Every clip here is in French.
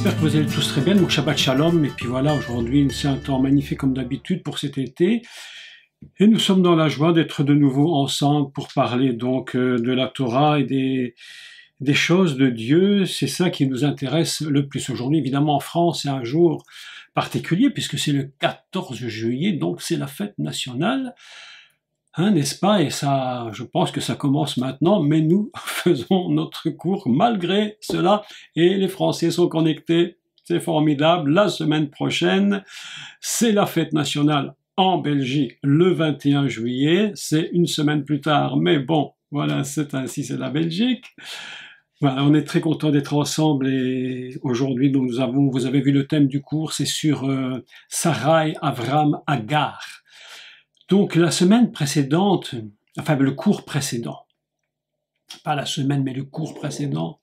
J'espère que vous allez tous très bien, donc Shabbat Shalom, et puis voilà, aujourd'hui c'est un temps magnifique comme d'habitude pour cet été, et nous sommes dans la joie d'être de nouveau ensemble pour parler donc de la Torah et des choses de Dieu. C'est ça qui nous intéresse le plus aujourd'hui. Évidemment en France c'est un jour particulier puisque c'est le 14 juillet, donc c'est la fête nationale, hein, n'est-ce pas? Et ça, je pense que ça commence maintenant, mais nous faisons notre cours malgré cela, et les Français sont connectés, c'est formidable. La semaine prochaine, c'est la fête nationale en Belgique, le 21 juillet, c'est une semaine plus tard, mais bon, voilà, c'est ainsi, c'est la Belgique. Voilà, on est très content d'être ensemble, et aujourd'hui, donc vous avez vu le thème du cours, c'est sur Sarai, Avram, Agar. Donc la semaine précédente, enfin le cours précédent, pas la semaine mais le cours précédent,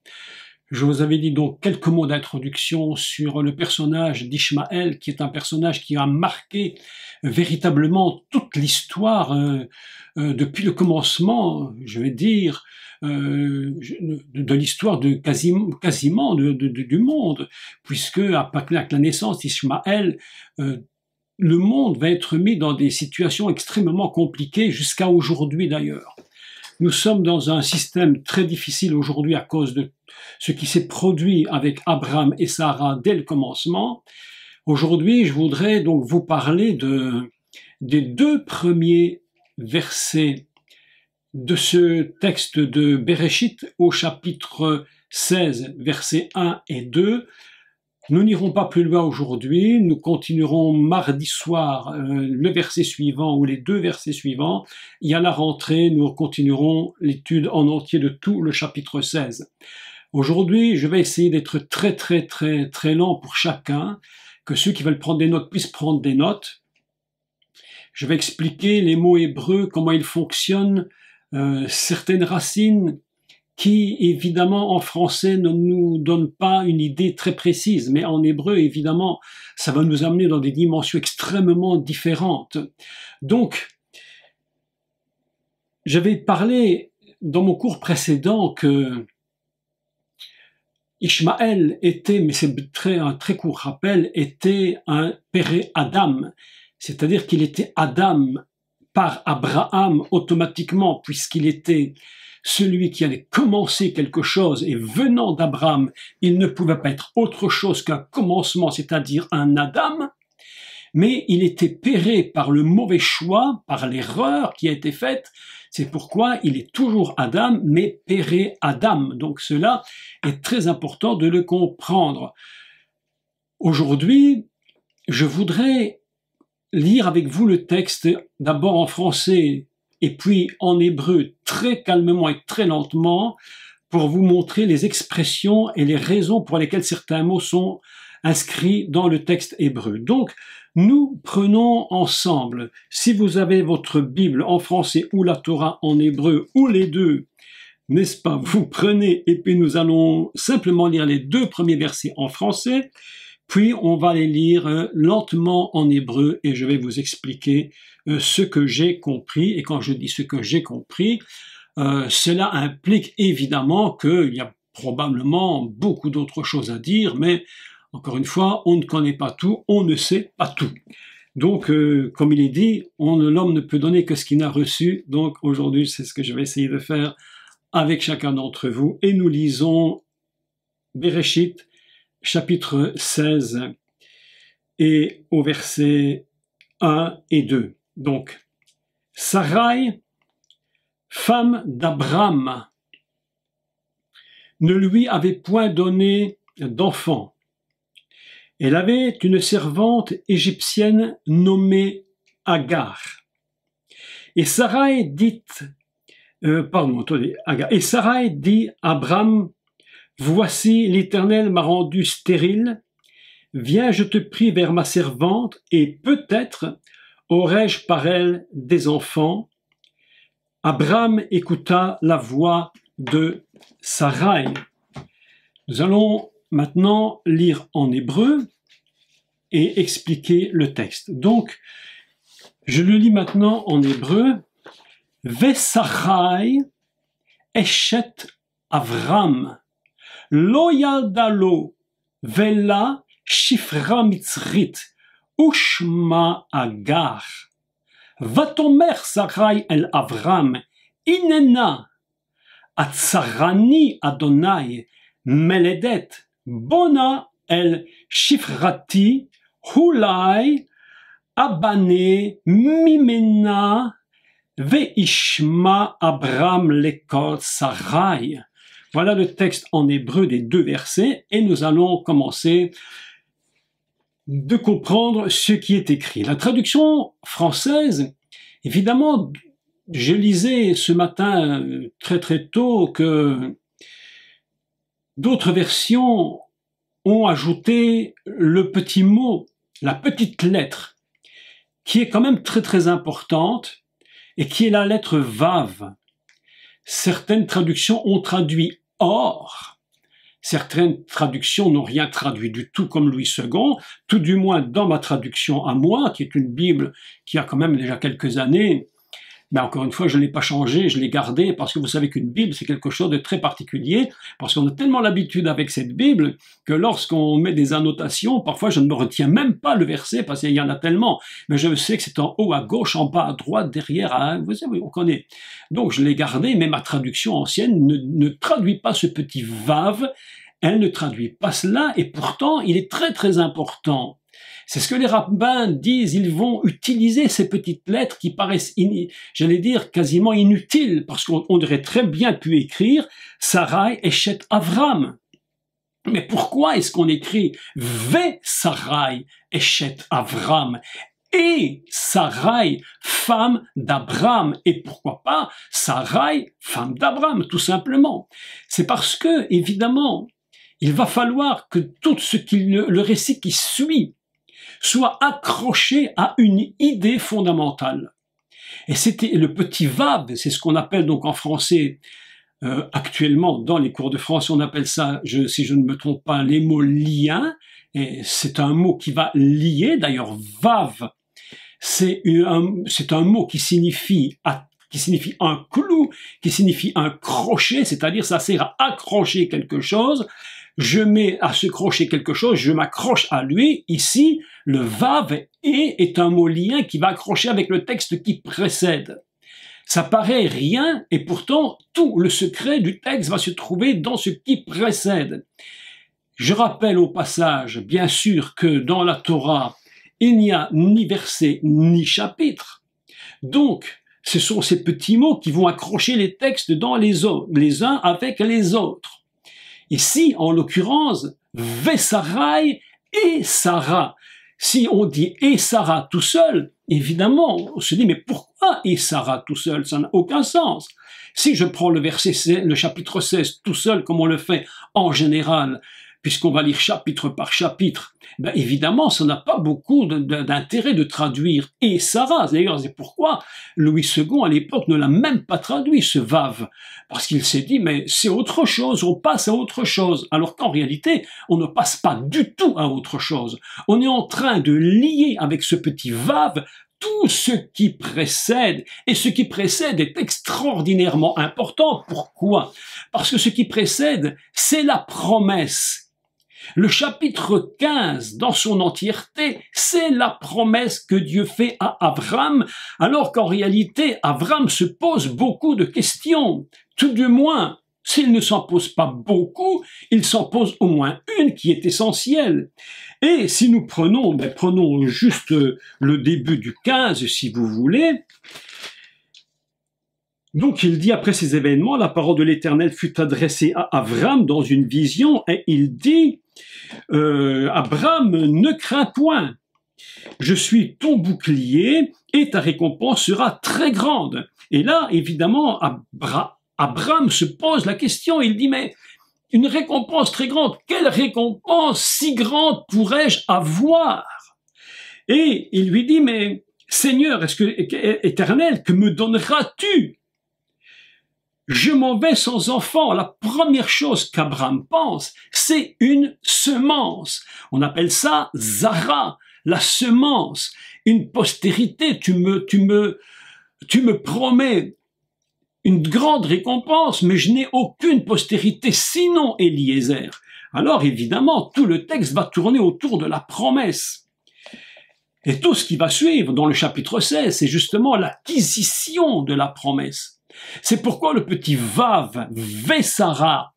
je vous avais dit donc quelques mots d'introduction sur le personnage d'Ishmaël, qui est un personnage qui a marqué véritablement toute l'histoire depuis le commencement, je vais dire, de l'histoire de quasiment du monde, puisque avec la naissance d'Ishmaël, le monde va être mis dans des situations extrêmement compliquées jusqu'à aujourd'hui d'ailleurs. Nous sommes dans un système très difficile aujourd'hui à cause de ce qui s'est produit avec Abraham et Sarah dès le commencement. Aujourd'hui, je voudrais donc vous parler des deux premiers versets de ce texte de Bereshit au chapitre 16, versets 1 et 2. Nous n'irons pas plus loin aujourd'hui, nous continuerons mardi soir le verset suivant ou les deux versets suivants, et à la rentrée nous continuerons l'étude en entier de tout le chapitre 16. Aujourd'hui, je vais essayer d'être très lent pour chacun, que ceux qui veulent prendre des notes puissent prendre des notes. Je vais expliquer les mots hébreux, comment ils fonctionnent, certaines racines, qui, évidemment, en français ne nous donne pas une idée très précise, mais en hébreu, évidemment, ça va nous amener dans des dimensions extrêmement différentes. Donc, j'avais parlé dans mon cours précédent que Ishmaël était, mais c'est un très court rappel, était un péré Adam, c'est-à-dire qu'il était Adam par Abraham automatiquement, puisqu'il était celui qui allait commencer quelque chose, et venant d'Abraham, il ne pouvait pas être autre chose qu'un commencement, c'est-à-dire un Adam, mais il était péré par le mauvais choix, par l'erreur qui a été faite. C'est pourquoi il est toujours Adam, mais péré Adam. Donc cela est très important de le comprendre. Aujourd'hui, je voudrais lire avec vous le texte, d'abord en français, et puis en hébreu très calmement et très lentement, pour vous montrer les expressions et les raisons pour lesquelles certains mots sont inscrits dans le texte hébreu. Donc, nous prenons ensemble, si vous avez votre Bible en français ou la Torah en hébreu, ou les deux, n'est-ce pas, vous prenez, et puis nous allons simplement lire les deux premiers versets en français, puis on va les lire lentement en hébreu, et je vais vous expliquer ce que j'ai compris. Et quand je dis ce que j'ai compris, cela implique évidemment qu'il y a probablement beaucoup d'autres choses à dire, mais encore une fois, on ne connaît pas tout, on ne sait pas tout. Donc, comme il est dit, l'homme ne peut donner que ce qu'il a reçu. Donc aujourd'hui, c'est ce que je vais essayer de faire avec chacun d'entre vous. Et nous lisons Bereshit, chapitre 16, et au verset 1 et 2. Donc, Sarai, femme d'Abram, ne lui avait point donné d'enfant. Elle avait une servante égyptienne nommée Agar. Et Sarai dit, Et Sarai dit à Abram, voici l'Éternel m'a rendu stérile, viens je te prie vers ma servante, et peut-être aurais-je par elle des enfants. Abram écouta la voix de Sarai. Nous allons maintenant lire en hébreu et expliquer le texte. Donc, je le lis maintenant en hébreu. Vesarai eshet Avram lo yalda lo vela shifra mitzrit, ushma agar. Vatomer Sarai el Avram, inena, atzarani Adonai, meledet, bona el shifrati, hulai, abane, mimena, veishma Abram lekol Sarai. Voilà le texte en hébreu des 2 versets et nous allons commencer de comprendre ce qui est écrit. La traduction française, évidemment, je lisais ce matin très très tôt que d'autres versions ont ajouté le petit mot, la petite lettre, qui est quand même très très importante et qui est la lettre Vav. Certaines traductions ont traduit or. Certaines traductions n'ont rien traduit du tout comme Louis II, tout du moins dans ma traduction à moi, qui est une Bible qui a quand même déjà quelques années. Mais encore une fois, je ne l'ai pas changée, je l'ai gardée, parce que vous savez qu'une Bible, c'est quelque chose de très particulier, parce qu'on a tellement l'habitude avec cette Bible, que lorsqu'on met des annotations, parfois je ne me retiens même pas le verset, parce qu'il y en a tellement, mais je sais que c'est en haut à gauche, en bas à droite, derrière, vous savez, on connaît. Donc je l'ai gardée, mais ma traduction ancienne ne traduit pas ce petit vav, elle ne traduit pas cela, et pourtant il est très très important. C'est ce que les rabbins disent, ils vont utiliser ces petites lettres qui paraissent, j'allais dire, quasiment inutiles, parce qu'on aurait très bien pu écrire « Sarai eshet Avram ». Mais pourquoi est-ce qu'on écrit « Ve Sarai eshet Avram » et Sarai, femme d'Abraham, et pourquoi pas Sarai, femme d'Abraham, tout simplement. C'est parce que, évidemment, il va falloir que tout le récit qui suit soit accroché à une idée fondamentale. Et c'était le petit vav, c'est ce qu'on appelle donc en français, actuellement dans les cours de français, on appelle ça, si je ne me trompe pas, les mots liens, et c'est un mot qui va lier, d'ailleurs vav, c'est un mot qui signifie un clou, qui signifie un crochet, c'est-à-dire ça sert à accrocher quelque chose. Je mets à ce crochet quelque chose, je m'accroche à lui. Ici, le vav est un mot lien qui va accrocher avec le texte qui précède. Ça paraît rien, et pourtant, tout le secret du texte va se trouver dans ce qui précède. Je rappelle au passage, bien sûr, que dans la Torah, il n'y a ni verset ni chapitre. Donc, ce sont ces petits mots qui vont accrocher les textes dans les uns avec les autres. Ici, en l'occurrence, Vesarai et Sarah. Si on dit et Sarah tout seul, évidemment, on se dit mais pourquoi et Sarah tout seul? Ça n'a aucun sens. Si je prends le chapitre 16 tout seul, comme on le fait en général, puisqu'on va lire chapitre par chapitre, ben évidemment, ça n'a pas beaucoup d'intérêt de traduire « et Sarah ». D'ailleurs, c'est pourquoi Louis II, à l'époque, ne l'a même pas traduit, ce « vav », parce qu'il s'est dit « mais c'est autre chose, on passe à autre chose », alors qu'en réalité, on ne passe pas du tout à autre chose. On est en train de lier avec ce petit « vav » tout ce qui précède, et ce qui précède est extraordinairement important. Pourquoi? Parce que ce qui précède, c'est la promesse. Le chapitre 15, dans son entièreté, c'est la promesse que Dieu fait à Abraham, alors qu'en réalité, Abraham se pose beaucoup de questions. Tout du moins, s'il ne s'en pose pas beaucoup, il s'en pose au moins une qui est essentielle. Et si nous prenons juste le début du 15, si vous voulez. Donc il dit, après ces événements, la parole de l'Éternel fut adressée à Abraham dans une vision, et il dit, Abraham, ne crains point, je suis ton bouclier, et ta récompense sera très grande. Et là, évidemment, Abraham se pose la question, il dit, mais une récompense très grande, quelle récompense si grande pourrais-je avoir? Et il lui dit, mais Seigneur, Éternel, que me donneras-tu? Je m'en vais sans enfant. La première chose qu'Abraham pense, c'est une semence. On appelle ça Zara, la semence, une postérité. Tu me promets une grande récompense, mais je n'ai aucune postérité sinon Eliezer. Alors évidemment, tout le texte va tourner autour de la promesse. Et tout ce qui va suivre dans le chapitre 16, c'est justement l'acquisition de la promesse. C'est pourquoi le petit Vav, Vessara,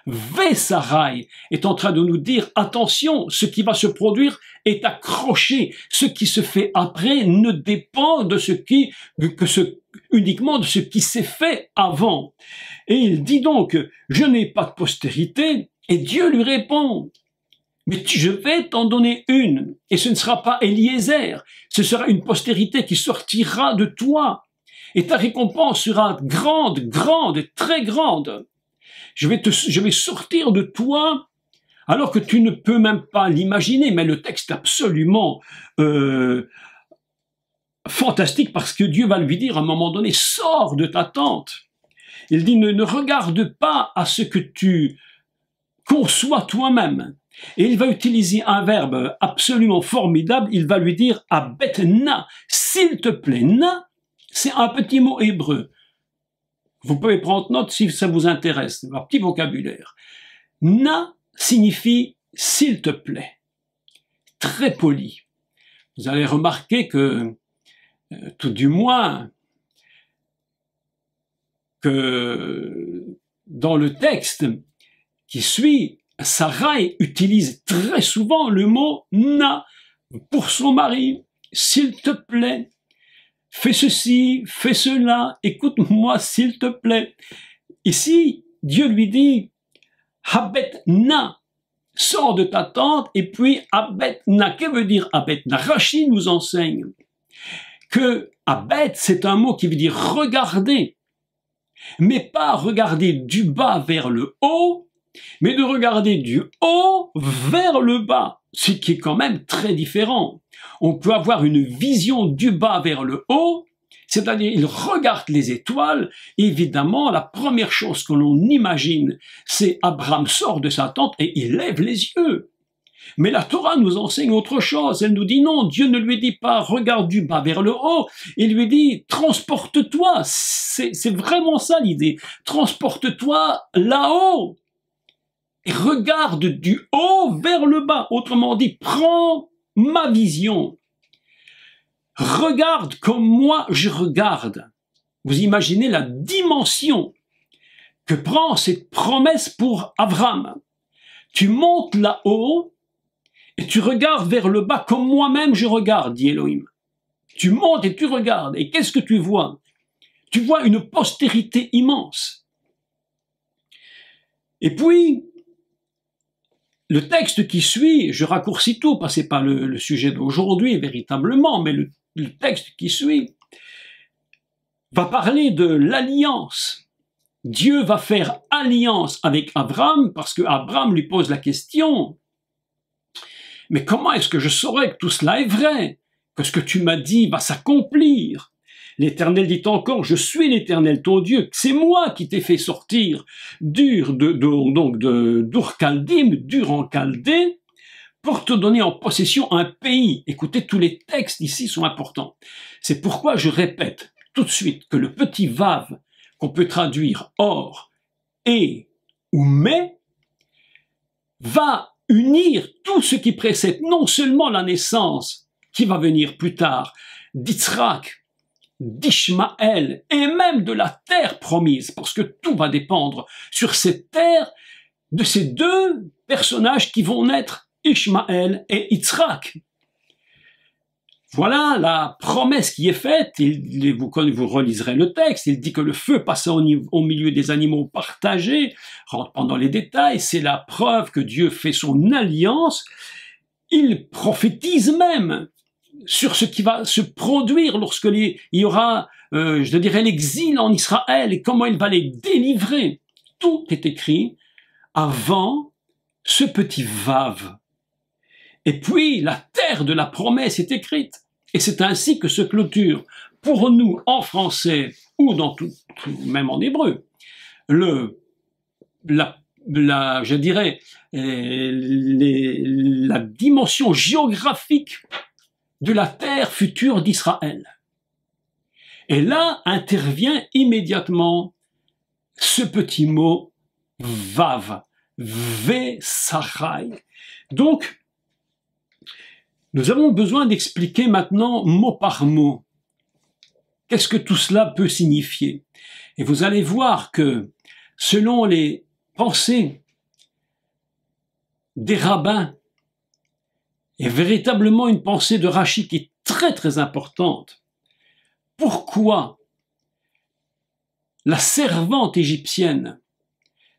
Vessarai est en train de nous dire, attention, ce qui va se produire est accroché. Ce qui se fait après ne dépend de uniquement de ce qui s'est fait avant. Et il dit donc, je n'ai pas de postérité, et Dieu lui répond, mais je vais t'en donner une, et ce ne sera pas Eliezer, ce sera une postérité qui sortira de toi, et ta récompense sera grande, grande, très grande. Je vais sortir de toi, alors que tu ne peux même pas l'imaginer, mais le texte est absolument fantastique, parce que Dieu va lui dire à un moment donné, sors de ta tente. Il dit, ne regarde pas à ce que tu conçois toi-même. Et il va utiliser un verbe absolument formidable, il va lui dire, abetna, s'il te plaît. Na, c'est un petit mot hébreu. Vous pouvez prendre note si ça vous intéresse, un petit vocabulaire. Na signifie s'il te plaît. Très poli. Vous allez remarquer que, tout du moins, que dans le texte qui suit, Sarai utilise très souvent le mot na pour son mari. S'il te plaît. Fais ceci, fais cela, écoute-moi s'il te plaît. Ici, Dieu lui dit, Habetna, sors de ta tente, et puis Habetna, que veut dire Habetna? Rachi nous enseigne que Habet, c'est un mot qui veut dire regarder, mais pas regarder du bas vers le haut, mais de regarder du haut vers le bas, ce qui est quand même très différent. On peut avoir une vision du bas vers le haut, c'est-à-dire il regarde les étoiles. Évidemment, la première chose que l'on imagine, c'est Abraham sort de sa tente et il lève les yeux. Mais la Torah nous enseigne autre chose. Elle nous dit non, Dieu ne lui dit pas regarde du bas vers le haut, il lui dit transporte-toi. C'est vraiment ça l'idée. Transporte-toi là-haut. Et regarde du haut vers le bas. Autrement dit, prends ma vision. Regarde comme moi je regarde. Vous imaginez la dimension que prend cette promesse pour Abraham. Tu montes là-haut et tu regardes vers le bas comme moi-même je regarde, dit Elohim. Tu montes et tu regardes. Et qu'est-ce que tu vois? Tu vois une postérité immense. Et puis, le texte qui suit, je raccourcis tout, parce que ce n'est pas le sujet d'aujourd'hui véritablement, mais le texte qui suit va parler de l'alliance. Dieu va faire alliance avec Abraham, parce que Abraham lui pose la question, mais comment est-ce que je saurais que tout cela est vrai, que ce que tu m'as dit va s'accomplir? L'Éternel dit encore, je suis l'Éternel ton Dieu, c'est moi qui t'ai fait sortir d'Ur Chaldim, d'Ur en Chaldée, pour te donner en possession un pays. Écoutez, tous les textes ici sont importants. C'est pourquoi je répète tout de suite que le petit vav, qu'on peut traduire or, et ou mais, va unir tout ce qui précède non seulement la naissance, qui va venir plus tard, d'Yitzhak, d'Ishmaël et même de la terre promise, parce que tout va dépendre sur cette terre de ces deux personnages qui vont naître, Ishmaël et Yitzhak. Voilà la promesse qui est faite. Vous reliserez le texte, il dit que le feu passa au milieu des animaux partagés, rentre pas dans les détails, c'est la preuve que Dieu fait son alliance. Il prophétise même sur ce qui va se produire lorsque il y aura, je dirais, l'exil en Israël et comment il va les délivrer. Tout est écrit avant ce petit vav. Et puis, la terre de la promesse est écrite. Et c'est ainsi que se clôture, pour nous, en français, ou dans même en hébreu, je dirais, la dimension géographique de la terre future d'Israël. Et là intervient immédiatement ce petit mot vav, Vesarai. Donc, nous avons besoin d'expliquer maintenant mot par mot qu'est-ce que tout cela peut signifier. Et vous allez voir que selon les pensées des rabbins, et véritablement une pensée de Rachi qui est très très importante, pourquoi la servante égyptienne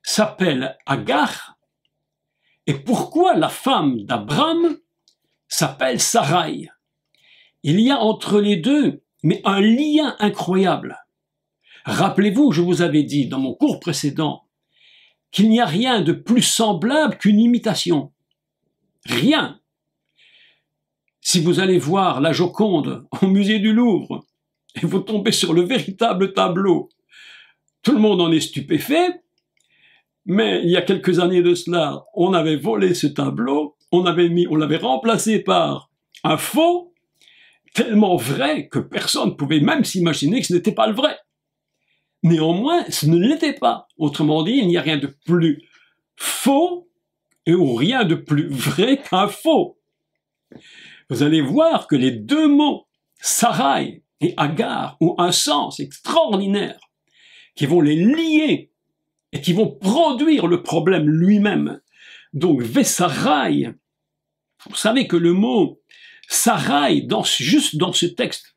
s'appelle Agar et pourquoi la femme d'Abraham s'appelle Sarai. Il y a entre les deux, mais un lien incroyable. Rappelez-vous, je vous avais dit dans mon cours précédent qu'il n'y a rien de plus semblable qu'une imitation. Rien. Si vous allez voir la Joconde au musée du Louvre et vous tombez sur le véritable tableau, tout le monde en est stupéfait, mais il y a quelques années de cela, on avait volé ce tableau, on l'avait remplacé par un faux, tellement vrai que personne ne pouvait même s'imaginer que ce n'était pas le vrai. Néanmoins, ce ne l'était pas. Autrement dit, il n'y a rien de plus faux ou rien de plus vrai qu'un faux. Vous allez voir que les deux mots, Sarai et Agar, ont un sens extraordinaire, qui vont les lier et qui vont produire le problème lui-même. Donc, Vesarai, vous savez que le mot Sarai, juste dans ce texte,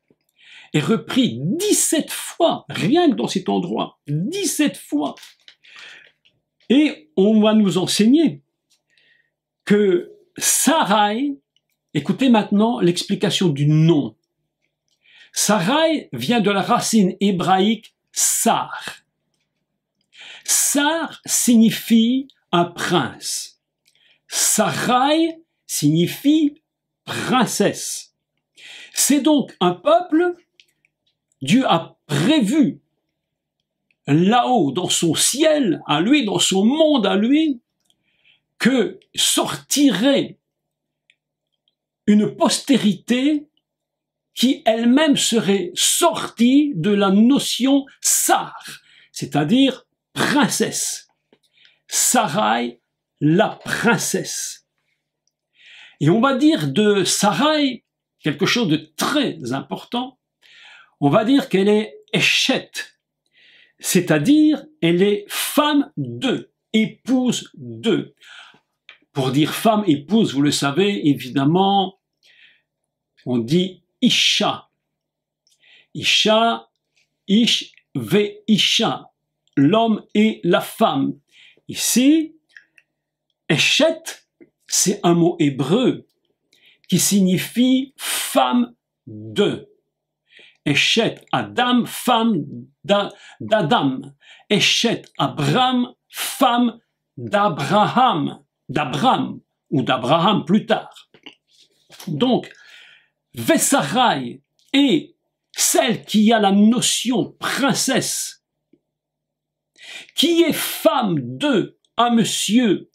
est repris 17 fois, rien que dans cet endroit, 17 fois. Et on va nous enseigner que Sarai, écoutez maintenant l'explication du nom. Sarai vient de la racine hébraïque Sar. Sar signifie un prince. Sarai signifie princesse. C'est donc un peuple, Dieu a prévu là-haut, dans son ciel à lui, dans son monde à lui, que sortirait une postérité qui elle-même serait sortie de la notion Sar, c'est-à-dire princesse. Sarai, la princesse. Et on va dire de Sarai quelque chose de très important. On va dire qu'elle est Eshet, c'est-à-dire elle est femme de, épouse de. Pour dire femme, épouse, vous le savez, évidemment, on dit Isha. Isha, Ish, ve Isha, l'homme et la femme. Ici, Eshet, c'est un mot hébreu qui signifie femme de. Eshet Adam, femme d'Adam. Eshet Abraham, femme d'Abraham, ou d'Abraham plus tard. Donc, Vesarai est celle qui a la notion princesse, qui est femme de un monsieur,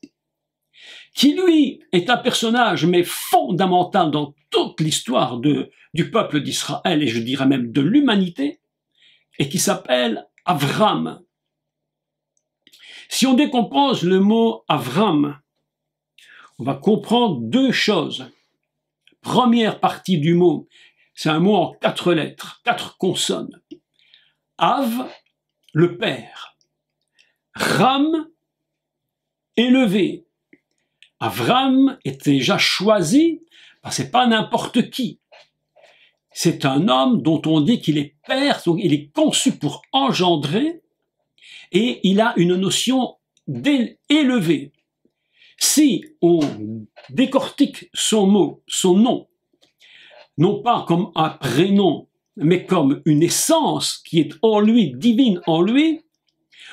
qui lui est un personnage mais fondamental dans toute l'histoire du peuple d'Israël et je dirais même de l'humanité, et qui s'appelle Avram. Si on décompose le mot Avram, on va comprendre deux choses. Première partie du mot, c'est un mot en 4 lettres, 4 consonnes. Av, le père. Ram, élevé. Avram est déjà choisi, parce que c'est pas n'importe qui. C'est un homme dont on dit qu'il est père, donc il est conçu pour engendrer, et il a une notion d'élevé. Si on décortique son nom, non pas comme un prénom, mais comme une essence qui est en lui, divine en lui,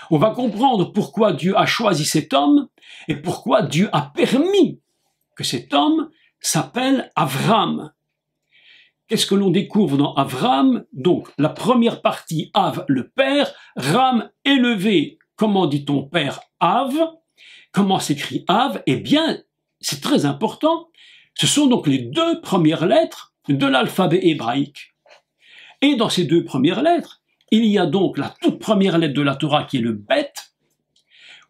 on va comprendre pourquoi Dieu a choisi cet homme et pourquoi Dieu a permis que cet homme s'appelle Avram. Qu'est-ce que l'on découvre dans Avram? Donc, la première partie, Av, le père, Ram, élevé. Comment dit-on père? Av. Comment s'écrit Av? Eh bien, c'est très important. Ce sont donc les 2 premières lettres de l'alphabet hébraïque. Et dans ces 2 premières lettres, il y a donc la toute première lettre de la Torah qui est le Bet,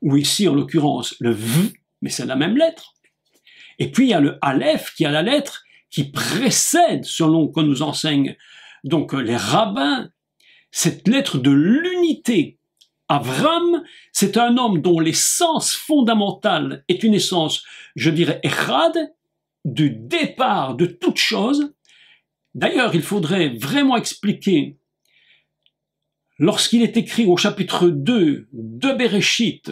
ou ici en l'occurrence le V, mais c'est la même lettre. Et puis il y a le Aleph qui a la lettre qui précède, selon qu'on nous enseigne donc les rabbins, cette lettre de l'unité. Avram, c'est un homme dont l'essence fondamentale est une essence, je dirais, echad, du départ de toute chose. D'ailleurs, il faudrait vraiment expliquer, lorsqu'il est écrit au chapitre 2 de Bereshit,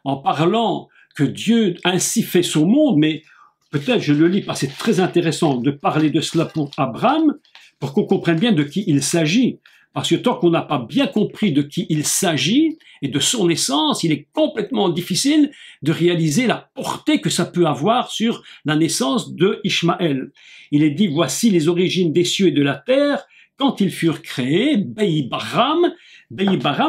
en parlant que Dieu ainsi fait son monde, mais peut-être je le lis parce que c'est très intéressant de parler de cela pour Abraham, pour qu'on comprenne bien de qui il s'agit. Parce que tant qu'on n'a pas bien compris de qui il s'agit et de son essence, il est complètement difficile de réaliser la portée que ça peut avoir sur la naissance de Ishmaël. Il est dit, voici les origines des cieux et de la terre, quand ils furent créés, Beïbaram,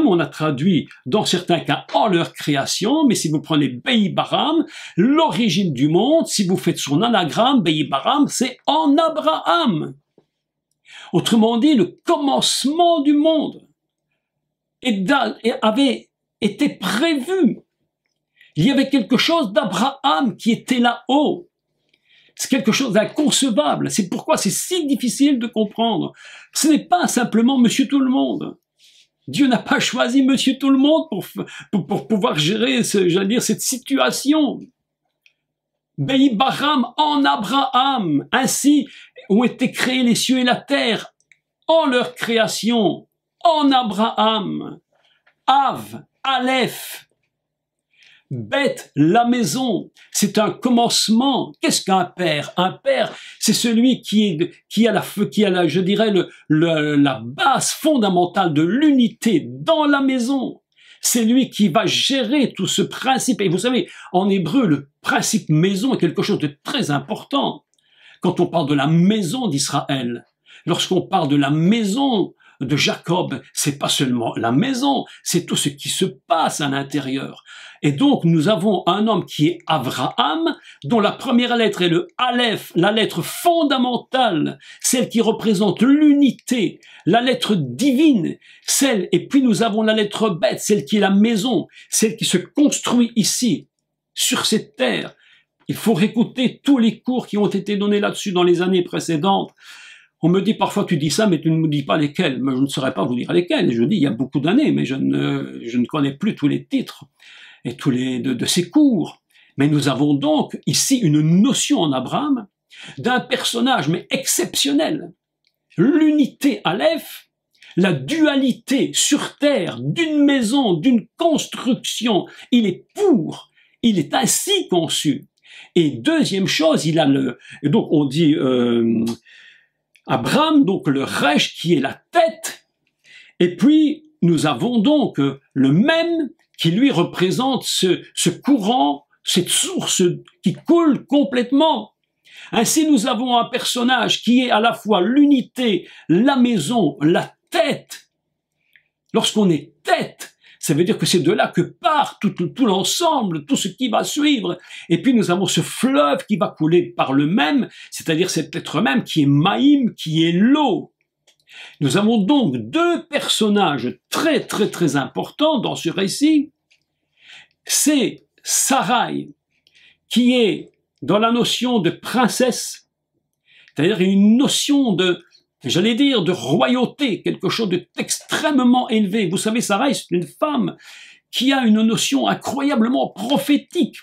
on a traduit dans certains cas en leur création, mais si vous prenez Beïbaram, l'origine du monde, si vous faites son anagramme, Beïbaram, c'est en Abraham. Autrement dit, le commencement du monde avait été prévu. Il y avait quelque chose d'Abraham qui était là-haut. C'est quelque chose d'inconcevable. C'est pourquoi c'est si difficile de comprendre. Ce n'est pas simplement Monsieur Tout-le-Monde. Dieu n'a pas choisi Monsieur Tout-le-Monde pour pouvoir gérer, j'allais dire, cette situation. Beïbaram en Abraham, ainsi ont été créés les cieux et la terre en leur création, en Abraham. Av, Aleph, Bet, la maison, c'est un commencement. Qu'est-ce qu'un père? Un père, c'est celui qui a la, je dirais, la base fondamentale de l'unité dans la maison. C'est lui qui va gérer tout ce principe. Et vous savez, en hébreu, le principe maison est quelque chose de très important. Quand on parle de la maison d'Israël, lorsqu'on parle de la maison de Jacob, c'est pas seulement la maison, c'est tout ce qui se passe à l'intérieur. Et donc, nous avons un homme qui est Abraham, dont la première lettre est le Aleph, la lettre fondamentale, celle qui représente l'unité, la lettre divine, et puis nous avons la lettre Bet, celle qui est la maison, celle qui se construit ici, sur cette terre. Il faut réécouter tous les cours qui ont été donnés là-dessus dans les années précédentes. On me dit parfois, tu dis ça, mais tu ne me dis pas lesquels. Mais je ne saurais pas vous dire lesquels. Je dis, il y a beaucoup d'années, mais je ne connais plus tous les titres et tous de ces cours. Mais nous avons donc ici une notion en Abraham d'un personnage, mais exceptionnel. L'unité Aleph, la dualité sur terre d'une maison, d'une construction. Il est ainsi conçu. Et deuxième chose, il a donc on dit Abraham, donc le Resh qui est la tête, et puis nous avons donc le même qui lui représente ce courant, cette source qui coule complètement. Ainsi nous avons un personnage qui est à la fois l'unité, la maison, la tête. Lorsqu'on est tête, ça veut dire que c'est de là que part tout l'ensemble, tout ce qui va suivre. Et puis nous avons ce fleuve qui va couler par le même, c'est-à-dire cet être même qui est Maïm, qui est l'eau. Nous avons donc deux personnages très très très importants dans ce récit. C'est Sarai, qui est dans la notion de princesse, c'est-à-dire une notion de, j'allais dire, de royauté, quelque chose d'extrêmement élevé. Vous savez, Sarai, c'est une femme qui a une notion incroyablement prophétique.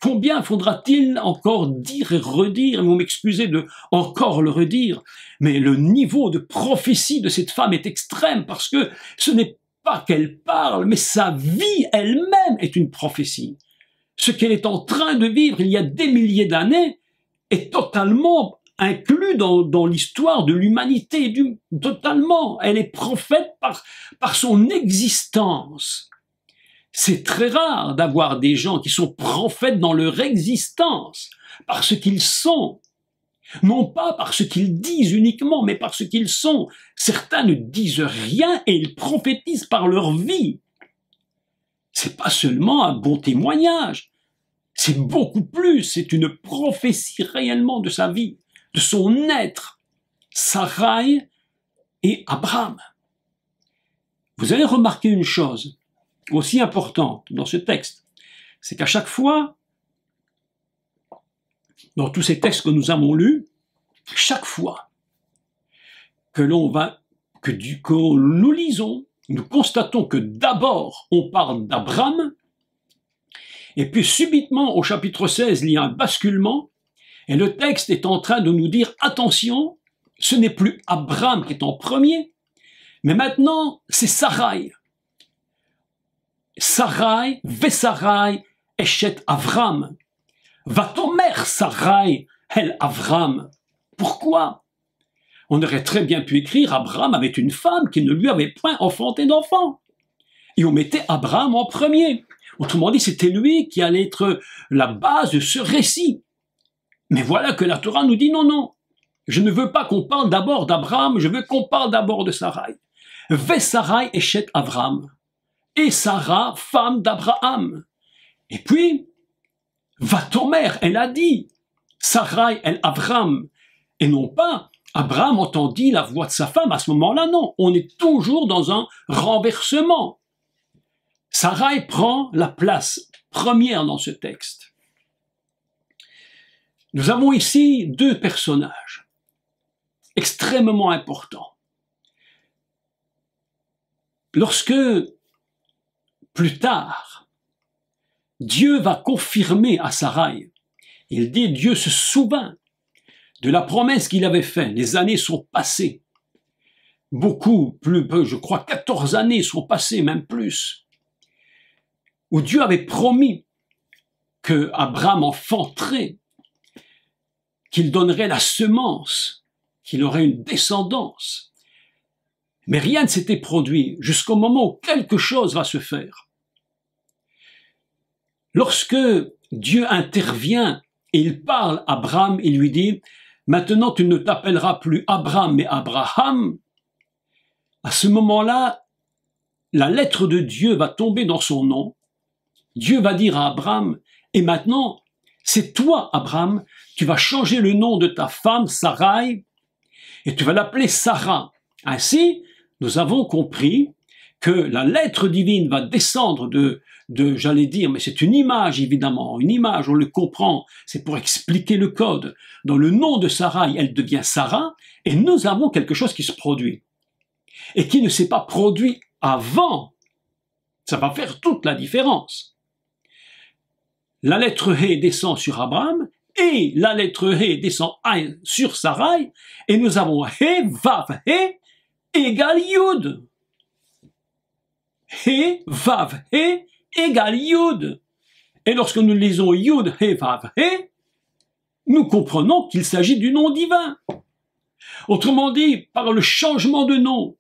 Combien faudra-t-il encore dire et redire, vous m'excusez de encore le redire, mais le niveau de prophétie de cette femme est extrême parce que ce n'est pas qu'elle parle, mais sa vie elle-même est une prophétie. Ce qu'elle est en train de vivre il y a des milliers d'années est totalement inclus dans l'histoire de l'humanité, totalement. Elle est prophète par son existence. C'est très rare d'avoir des gens qui sont prophètes dans leur existence, parce qu'ils sont. Non pas par ce qu'ils disent uniquement, mais par ce qu'ils sont. Certains ne disent rien et ils prophétisent par leur vie. C'est pas seulement un bon témoignage. C'est beaucoup plus. C'est une prophétie réellement de sa vie, de son être. Sarai et Abraham. Vous allez remarquer une chose aussi importante dans ce texte. c'est qu'à chaque fois, dans tous ces textes que nous avons lus, chaque fois que nous lisons, nous constatons que d'abord on parle d'Abraham, et puis subitement au chapitre 16 il y a un basculement, et le texte est en train de nous dire attention, ce n'est plus Abraham qui est en premier, mais maintenant c'est Sarai. Sarai, Vesarai, Eshet Avram. Va-t-on Sarai, El Avram. Pourquoi? On aurait très bien pu écrire Abraham avait une femme qui ne lui avait point enfanté d'enfant. Et on mettait Abraham en premier. Autrement dit, c'était lui qui allait être la base de ce récit. Mais voilà que la Torah nous dit non, non. Je ne veux pas qu'on parle d'abord d'Abraham, je veux qu'on parle d'abord de Sarai. Vesarai Eshet Avram. Et Sarah, femme d'Abraham. Et puis, va-t-on elle a dit, Sarai, elle Avram, et non pas, Abraham entendit la voix de sa femme, à ce moment-là, non, on est toujours dans un renversement. Sarai prend la place première dans ce texte. Nous avons ici deux personnages extrêmement importants. Lorsque, plus tard, Dieu va confirmer à Sarai, il dit Dieu se souvint de la promesse qu'il avait faite. Les années sont passées. Beaucoup, plus, je crois 14 années sont passées, même plus. Où Dieu avait promis que Abraham enfanterait, qu'il donnerait la semence, qu'il aurait une descendance. Mais rien ne s'était produit jusqu'au moment où quelque chose va se faire. Lorsque Dieu intervient et il parle à Abraham, il lui dit « Maintenant tu ne t'appelleras plus Abraham mais Abraham », à ce moment-là, la lettre de Dieu va tomber dans son nom. Dieu va dire à Abraham « Et maintenant, c'est toi, Abraham, tu vas changer le nom de ta femme, Sarai, et tu vas l'appeler Sarah. » Ainsi, nous avons compris que la lettre divine va descendre j'allais dire, mais c'est une image évidemment, une image, on le comprend, c'est pour expliquer le code. Dans le nom de Sarai, elle devient Sarah, et nous avons quelque chose qui se produit. Et qui ne s'est pas produit avant. Ça va faire toute la différence. La lettre He descend sur Abraham, et la lettre He descend sur Sarai, et nous avons He, Vav, He, égale Yud. He, Vav, He, égale Yud. Et lorsque nous lisons Yud, He, Vav, He, nous comprenons qu'il s'agit du nom divin. Autrement dit, par le changement de nom,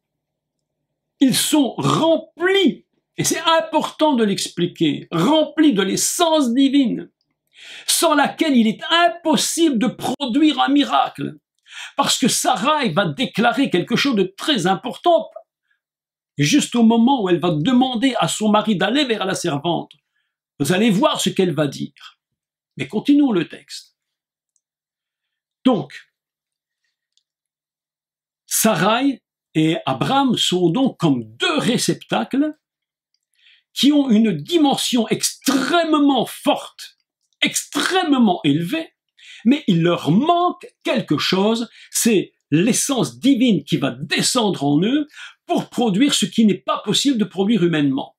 ils sont remplis, et c'est important de l'expliquer, remplis de l'essence divine, sans laquelle il est impossible de produire un miracle. Parce que Sarai va déclarer quelque chose de très important, juste au moment où elle va demander à son mari d'aller vers la servante. Vous allez voir ce qu'elle va dire. Mais continuons le texte. Donc, Sarai et Abraham sont donc comme deux réceptacles qui ont une dimension extrêmement forte, extrêmement élevée, mais il leur manque quelque chose, c'est l'essence divine qui va descendre en eux pour produire ce qui n'est pas possible de produire humainement.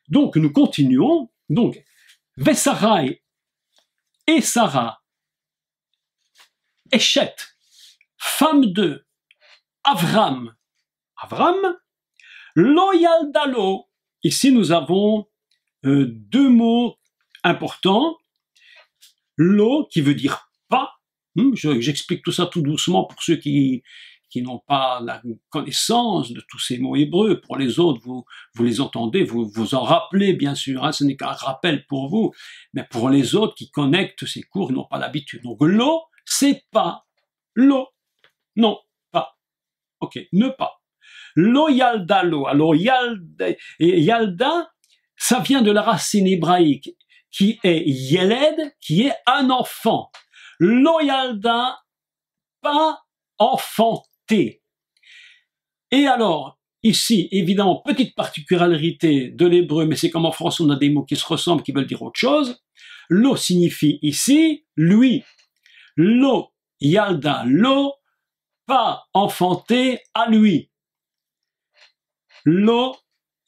Donc nous continuons, donc Vesarai et Sarah, Eshet, femme de Avram, Loyaldalo. Ici nous avons deux mots importants. Lo qui veut dire pas. J'explique tout ça tout doucement pour ceux qui n'ont pas la connaissance de tous ces mots hébreux. Pour les autres, vous les entendez, vous vous en rappelez bien sûr, hein, ce n'est qu'un rappel pour vous. Mais pour les autres qui connectent ces cours, ils n'ont pas l'habitude. Donc lo, c'est pas. Lo, non, pas. Ok, ne pas. Lo yalda lo. Alors yalda, ça vient de la racine hébraïque qui est yeled, qui est un enfant. Lo yalda, pas enfanté. Et alors, ici, évidemment, petite particularité de l'hébreu, mais c'est comme en français, on a des mots qui se ressemblent, qui veulent dire autre chose. Lo signifie ici, lui. Lo, yalda, lo, pas enfanté à lui. Lo,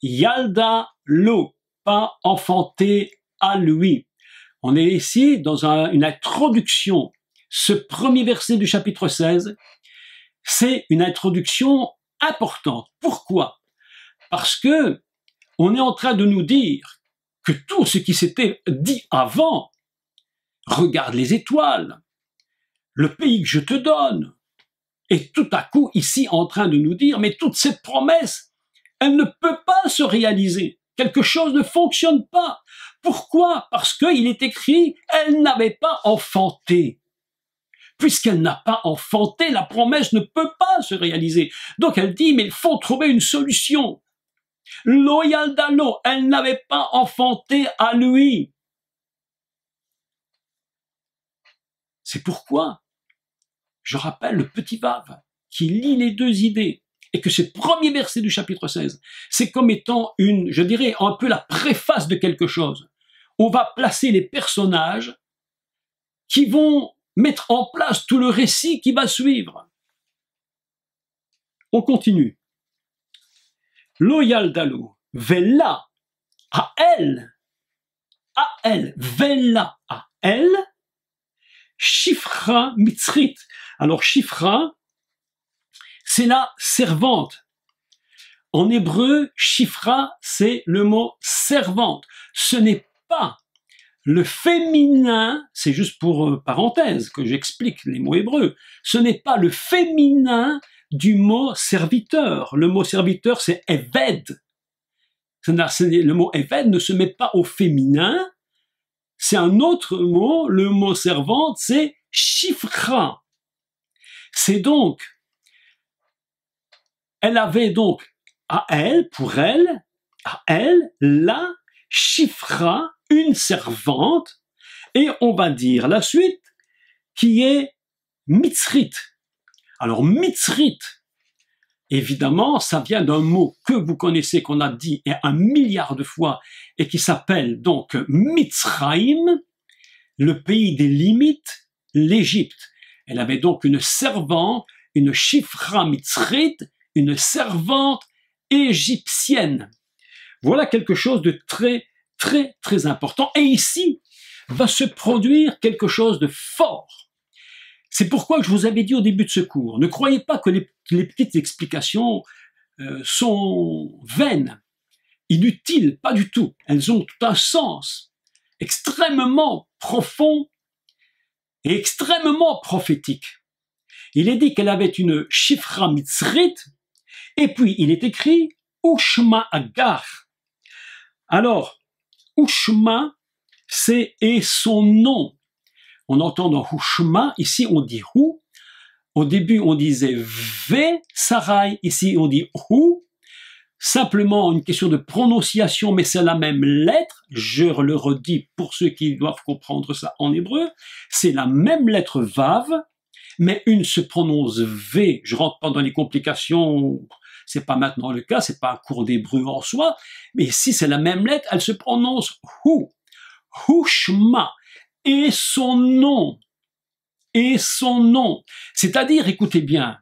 yalda, lo, pas enfanté à lui. On est ici dans une introduction. Ce premier verset du chapitre 16, c'est une introduction importante. Pourquoi? Parce que on est en train de nous dire que tout ce qui s'était dit avant, regarde les étoiles, le pays que je te donne, et tout à coup ici en train de nous dire, mais toute cette promesse, elle ne peut pas se réaliser. Quelque chose ne fonctionne pas. Pourquoi? Parce qu'il est écrit, elle n'avait pas enfanté. Puisqu'elle n'a pas enfanté, la promesse ne peut pas se réaliser. Donc elle dit, mais il faut trouver une solution. Lo yaldalo, elle n'avait pas enfanté à lui. C'est pourquoi je rappelle le petit Vav qui lie les deux idées et que ce premier verset du chapitre 16, c'est comme étant je dirais, un peu la préface de quelque chose. On va placer les personnages qui vont mettre en place tout le récit qui va suivre. On continue. Lo yaldalo, vela, à elle, vela, à elle, Shifra Mitzrit. Alors Shifra, c'est la servante. En hébreu, Shifra, c'est le mot servante. Ce n'est pas le féminin, c'est juste pour parenthèse que j'explique les mots hébreux, ce n'est pas le féminin du mot serviteur. Le mot serviteur, c'est Eved. Le mot Eved ne se met pas au féminin, c'est un autre mot, le mot servante, c'est Shifra. C'est donc, elle avait donc à elle, pour elle, à elle, la Shifra, une servante, et on va dire la suite, qui est Mitzrit. Alors Mitzrit, évidemment, ça vient d'un mot que vous connaissez, qu'on a dit 1 milliard de fois, et qui s'appelle donc Mitzraïm, le pays des limites, l'Égypte. Elle avait donc une servante, une Shifra Mitzrit, une servante égyptienne. Voilà quelque chose de très, très, très important. Et ici, va se produire quelque chose de fort. C'est pourquoi je vous avais dit au début de ce cours, ne croyez pas que les petites explications sont vaines, inutiles, pas du tout. Elles ont tout un sens extrêmement profond et extrêmement prophétique. Il est dit qu'elle avait une Shifra Mitzrit, et puis il est écrit Ushma Agar. Alors, Ushma, c'est et son nom. On entend dans Ushma, ici on dit Hu. Au début on disait Ve Sarai, ici on dit Hu. Simplement une question de prononciation, mais c'est la même lettre. Je le redis pour ceux qui doivent comprendre ça en hébreu. C'est la même lettre Vav, mais une se prononce V. Je rentre pas dans les complications, c'est pas maintenant le cas, c'est pas un cours d'hébreu en soi, mais ici c'est la même lettre, elle se prononce Hu. Hushma. Et son nom. Et son nom. C'est-à-dire, écoutez bien,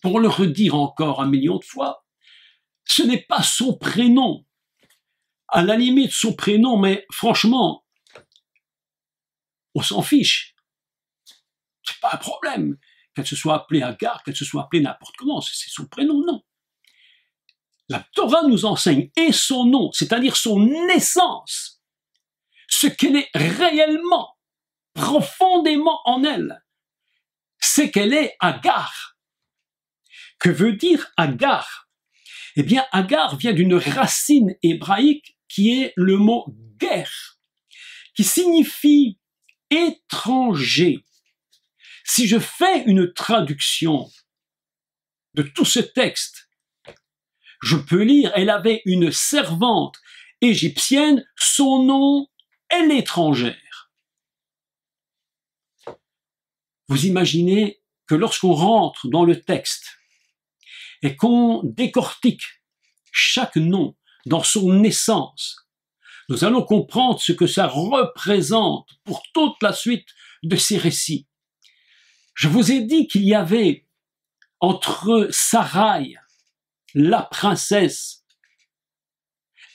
pour le redire encore 1 million de fois, ce n'est pas son prénom. À la limite, son prénom, mais franchement, on s'en fiche. C'est pas un problème. Qu'elle se soit appelée Agar, qu'elle se soit appelée n'importe comment, c'est son prénom, non. La Torah nous enseigne et son nom, c'est-à-dire son essence, ce qu'elle est réellement, profondément en elle, c'est qu'elle est Agar. Que veut dire Agar? Eh bien, Agar vient d'une racine hébraïque qui est le mot guerre, qui signifie étranger. Si je fais une traduction de tout ce texte, je peux lire, elle avait une servante égyptienne, son nom est l'étrangère. Vous imaginez que lorsqu'on rentre dans le texte et qu'on décortique chaque nom dans son essence, nous allons comprendre ce que ça représente pour toute la suite de ces récits. Je vous ai dit qu'il y avait entre Saraï, la princesse,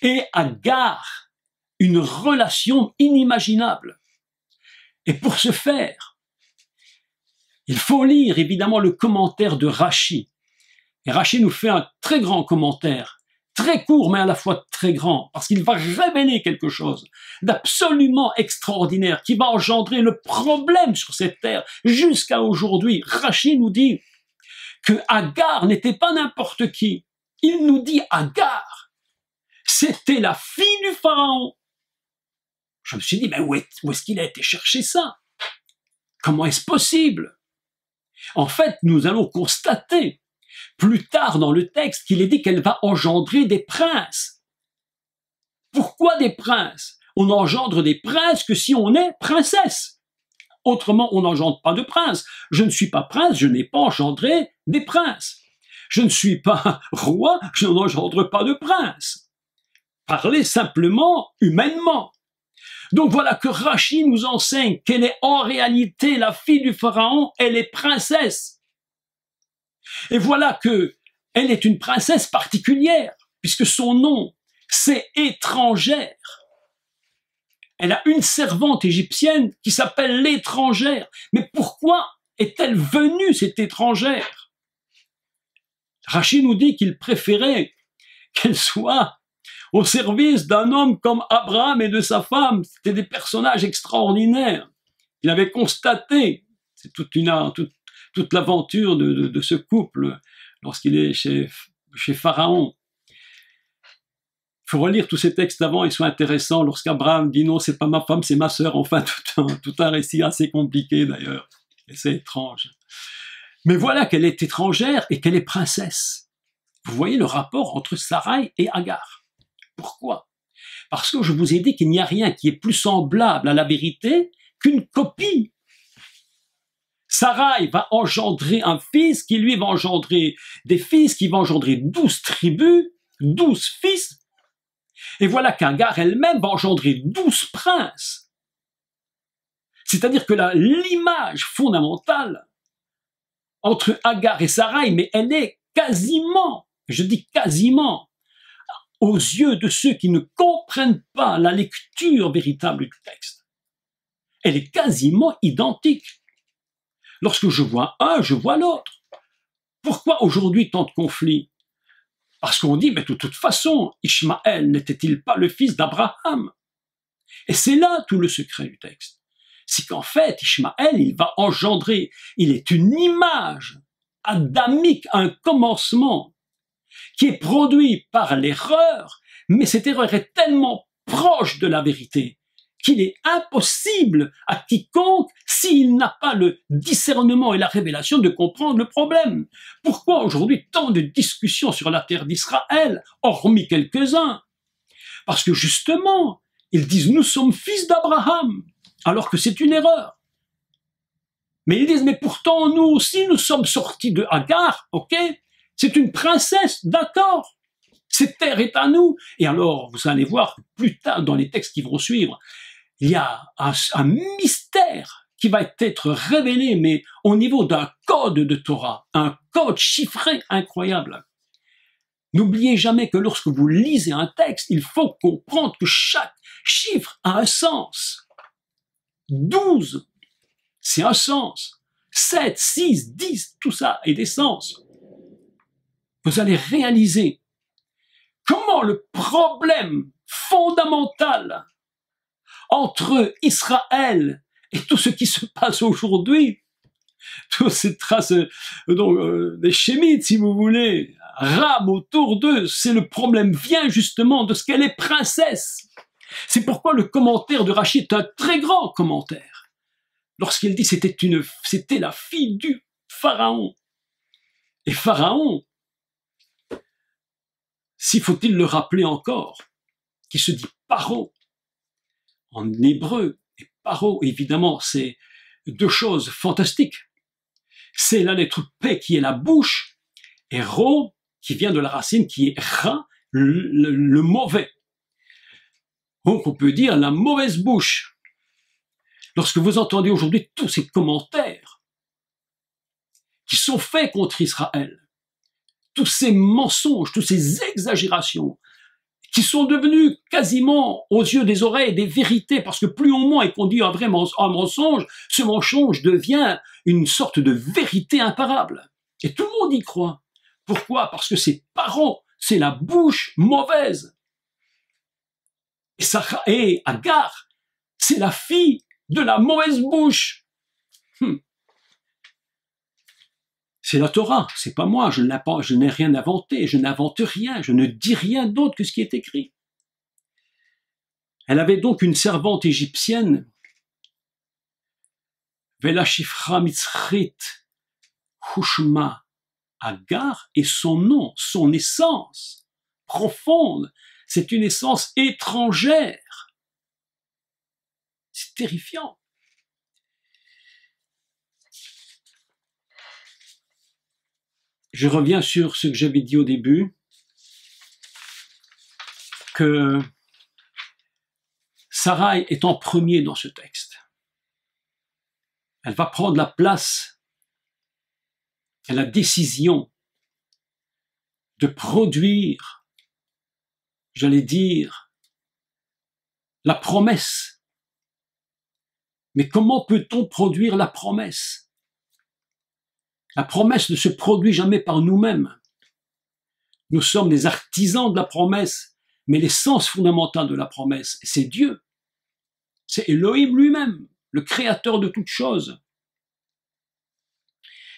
et Agar, une relation inimaginable. Et pour ce faire, il faut lire évidemment le commentaire de Rachi. Et Rachi nous fait un très grand commentaire, très court mais à la fois très grand, parce qu'il va révéler quelque chose d'absolument extraordinaire qui va engendrer le problème sur cette terre jusqu'à aujourd'hui. Rachi nous dit que Agar n'était pas n'importe qui. Il nous dit Agar, c'était la fille du pharaon. Je me suis dit, mais où est-ce qu'il a été chercher ça? Comment est-ce possible? En fait, nous allons constater plus tard dans le texte qu'il est dit qu'elle va engendrer des princes. Pourquoi des princes? On engendre des princes que si on est princesse. Autrement, on n'engendre pas de princes. Je ne suis pas prince, je n'ai pas engendré des princes. Je ne suis pas roi, je n'engendre pas de prince. Parlez simplement humainement. Donc voilà que Rachi nous enseigne qu'elle est en réalité la fille du pharaon, elle est princesse. Et voilà que elle est une princesse particulière, puisque son nom, c'est étrangère. Elle a une servante égyptienne qui s'appelle l'étrangère. Mais pourquoi est-elle venue, cette étrangère? Rachi nous dit qu'il préférait qu'elle soit au service d'un homme comme Abraham et de sa femme. C'était des personnages extraordinaires. Il avait constaté, c'est toute l'aventure de ce couple lorsqu'il est chez Pharaon. Il faut relire tous ces textes avant, ils sont intéressants. Lorsqu'Abraham dit non, c'est pas ma femme, c'est ma sœur. Enfin, tout un récit assez compliqué d'ailleurs. Et c'est étrange. Mais voilà qu'elle est étrangère et qu'elle est princesse. Vous voyez le rapport entre Saraï et Agar. Pourquoi? Parce que je vous ai dit qu'il n'y a rien qui est plus semblable à la vérité qu'une copie. Saraï va engendrer un fils qui lui va engendrer des fils, qui va engendrer 12 tribus, 12 fils. Et voilà qu'Agar elle-même va engendrer 12 princes. C'est-à-dire que l'image fondamentale entre Agar et Saraï, mais elle est quasiment, je dis quasiment, aux yeux de ceux qui ne comprennent pas la lecture véritable du texte. Elle est quasiment identique. Lorsque je vois un, je vois l'autre. Pourquoi aujourd'hui tant de conflits? Parce qu'on dit, mais de toute façon, Ishmaël n'était-il pas le fils d'Abraham? Et c'est là tout le secret du texte. C'est qu'en fait, Ishmaël, il va engendrer, il est une image adamique, un commencement qui est produit par l'erreur, mais cette erreur est tellement proche de la vérité qu'il est impossible à quiconque, s'il n'a pas le discernement et la révélation, de comprendre le problème. Pourquoi aujourd'hui tant de discussions sur la terre d'Israël, hormis quelques-uns? Parce que justement, ils disent « nous sommes fils d'Abraham », alors que c'est une erreur. Mais ils disent « mais pourtant nous aussi nous sommes sortis de Agar, ok ? C'est une princesse, d'accord. Cette terre est à nous. » Et alors, vous allez voir plus tard dans les textes qui vont suivre, il y a un mystère qui va être révélé, mais au niveau d'un code de Torah, un code chiffré incroyable. N'oubliez jamais que lorsque vous lisez un texte, il faut comprendre que chaque chiffre a un sens. 12, c'est un sens. 7, 6, 10, tout ça a des sens. Vous allez réaliser comment le problème fondamental entre Israël et tout ce qui se passe aujourd'hui, toutes ces traces des Shémites, si vous voulez, rament autour d'eux, c'est le problème vient justement de ce qu'elle est princesse. C'est pourquoi le commentaire de Rachi est un très grand commentaire. Lorsqu'il dit c'était la fille du Pharaon. Et Pharaon, s'il faut-il le rappeler encore, qui se dit Paro en hébreu, et Paro, évidemment, c'est deux choses fantastiques. C'est la lettre P qui est la bouche, et ro, qui vient de la racine qui est ra, le mauvais. Donc on peut dire la mauvaise bouche. Lorsque vous entendez aujourd'hui tous ces commentaires qui sont faits contre Israël, tous ces mensonges, toutes ces exagérations, qui sont devenus quasiment aux yeux des oreilles des vérités, parce que plus on ment et qu'on dit un vrai mensonge, ce mensonge devient une sorte de vérité imparable. Et tout le monde y croit. Pourquoi? Parce que c'est parents, c'est la bouche mauvaise. Et Agar, c'est la fille de la mauvaise bouche. C'est la Torah, c'est pas moi, je n'ai rien inventé, je n'invente rien, je ne dis rien d'autre que ce qui est écrit. Elle avait donc une servante égyptienne, Vela Shifra Mitzrit Hushma Agar, et son nom, son essence profonde, c'est une essence étrangère. C'est terrifiant. Je reviens sur ce que j'avais dit au début, que Sarai est en premier dans ce texte. Elle va prendre la place et la décision de produire, j'allais dire, la promesse. Mais comment peut-on produire la promesse? La promesse ne se produit jamais par nous-mêmes. Nous sommes des artisans de la promesse, mais l'essence fondamentale de la promesse, c'est Dieu. C'est Elohim lui-même, le créateur de toutes choses.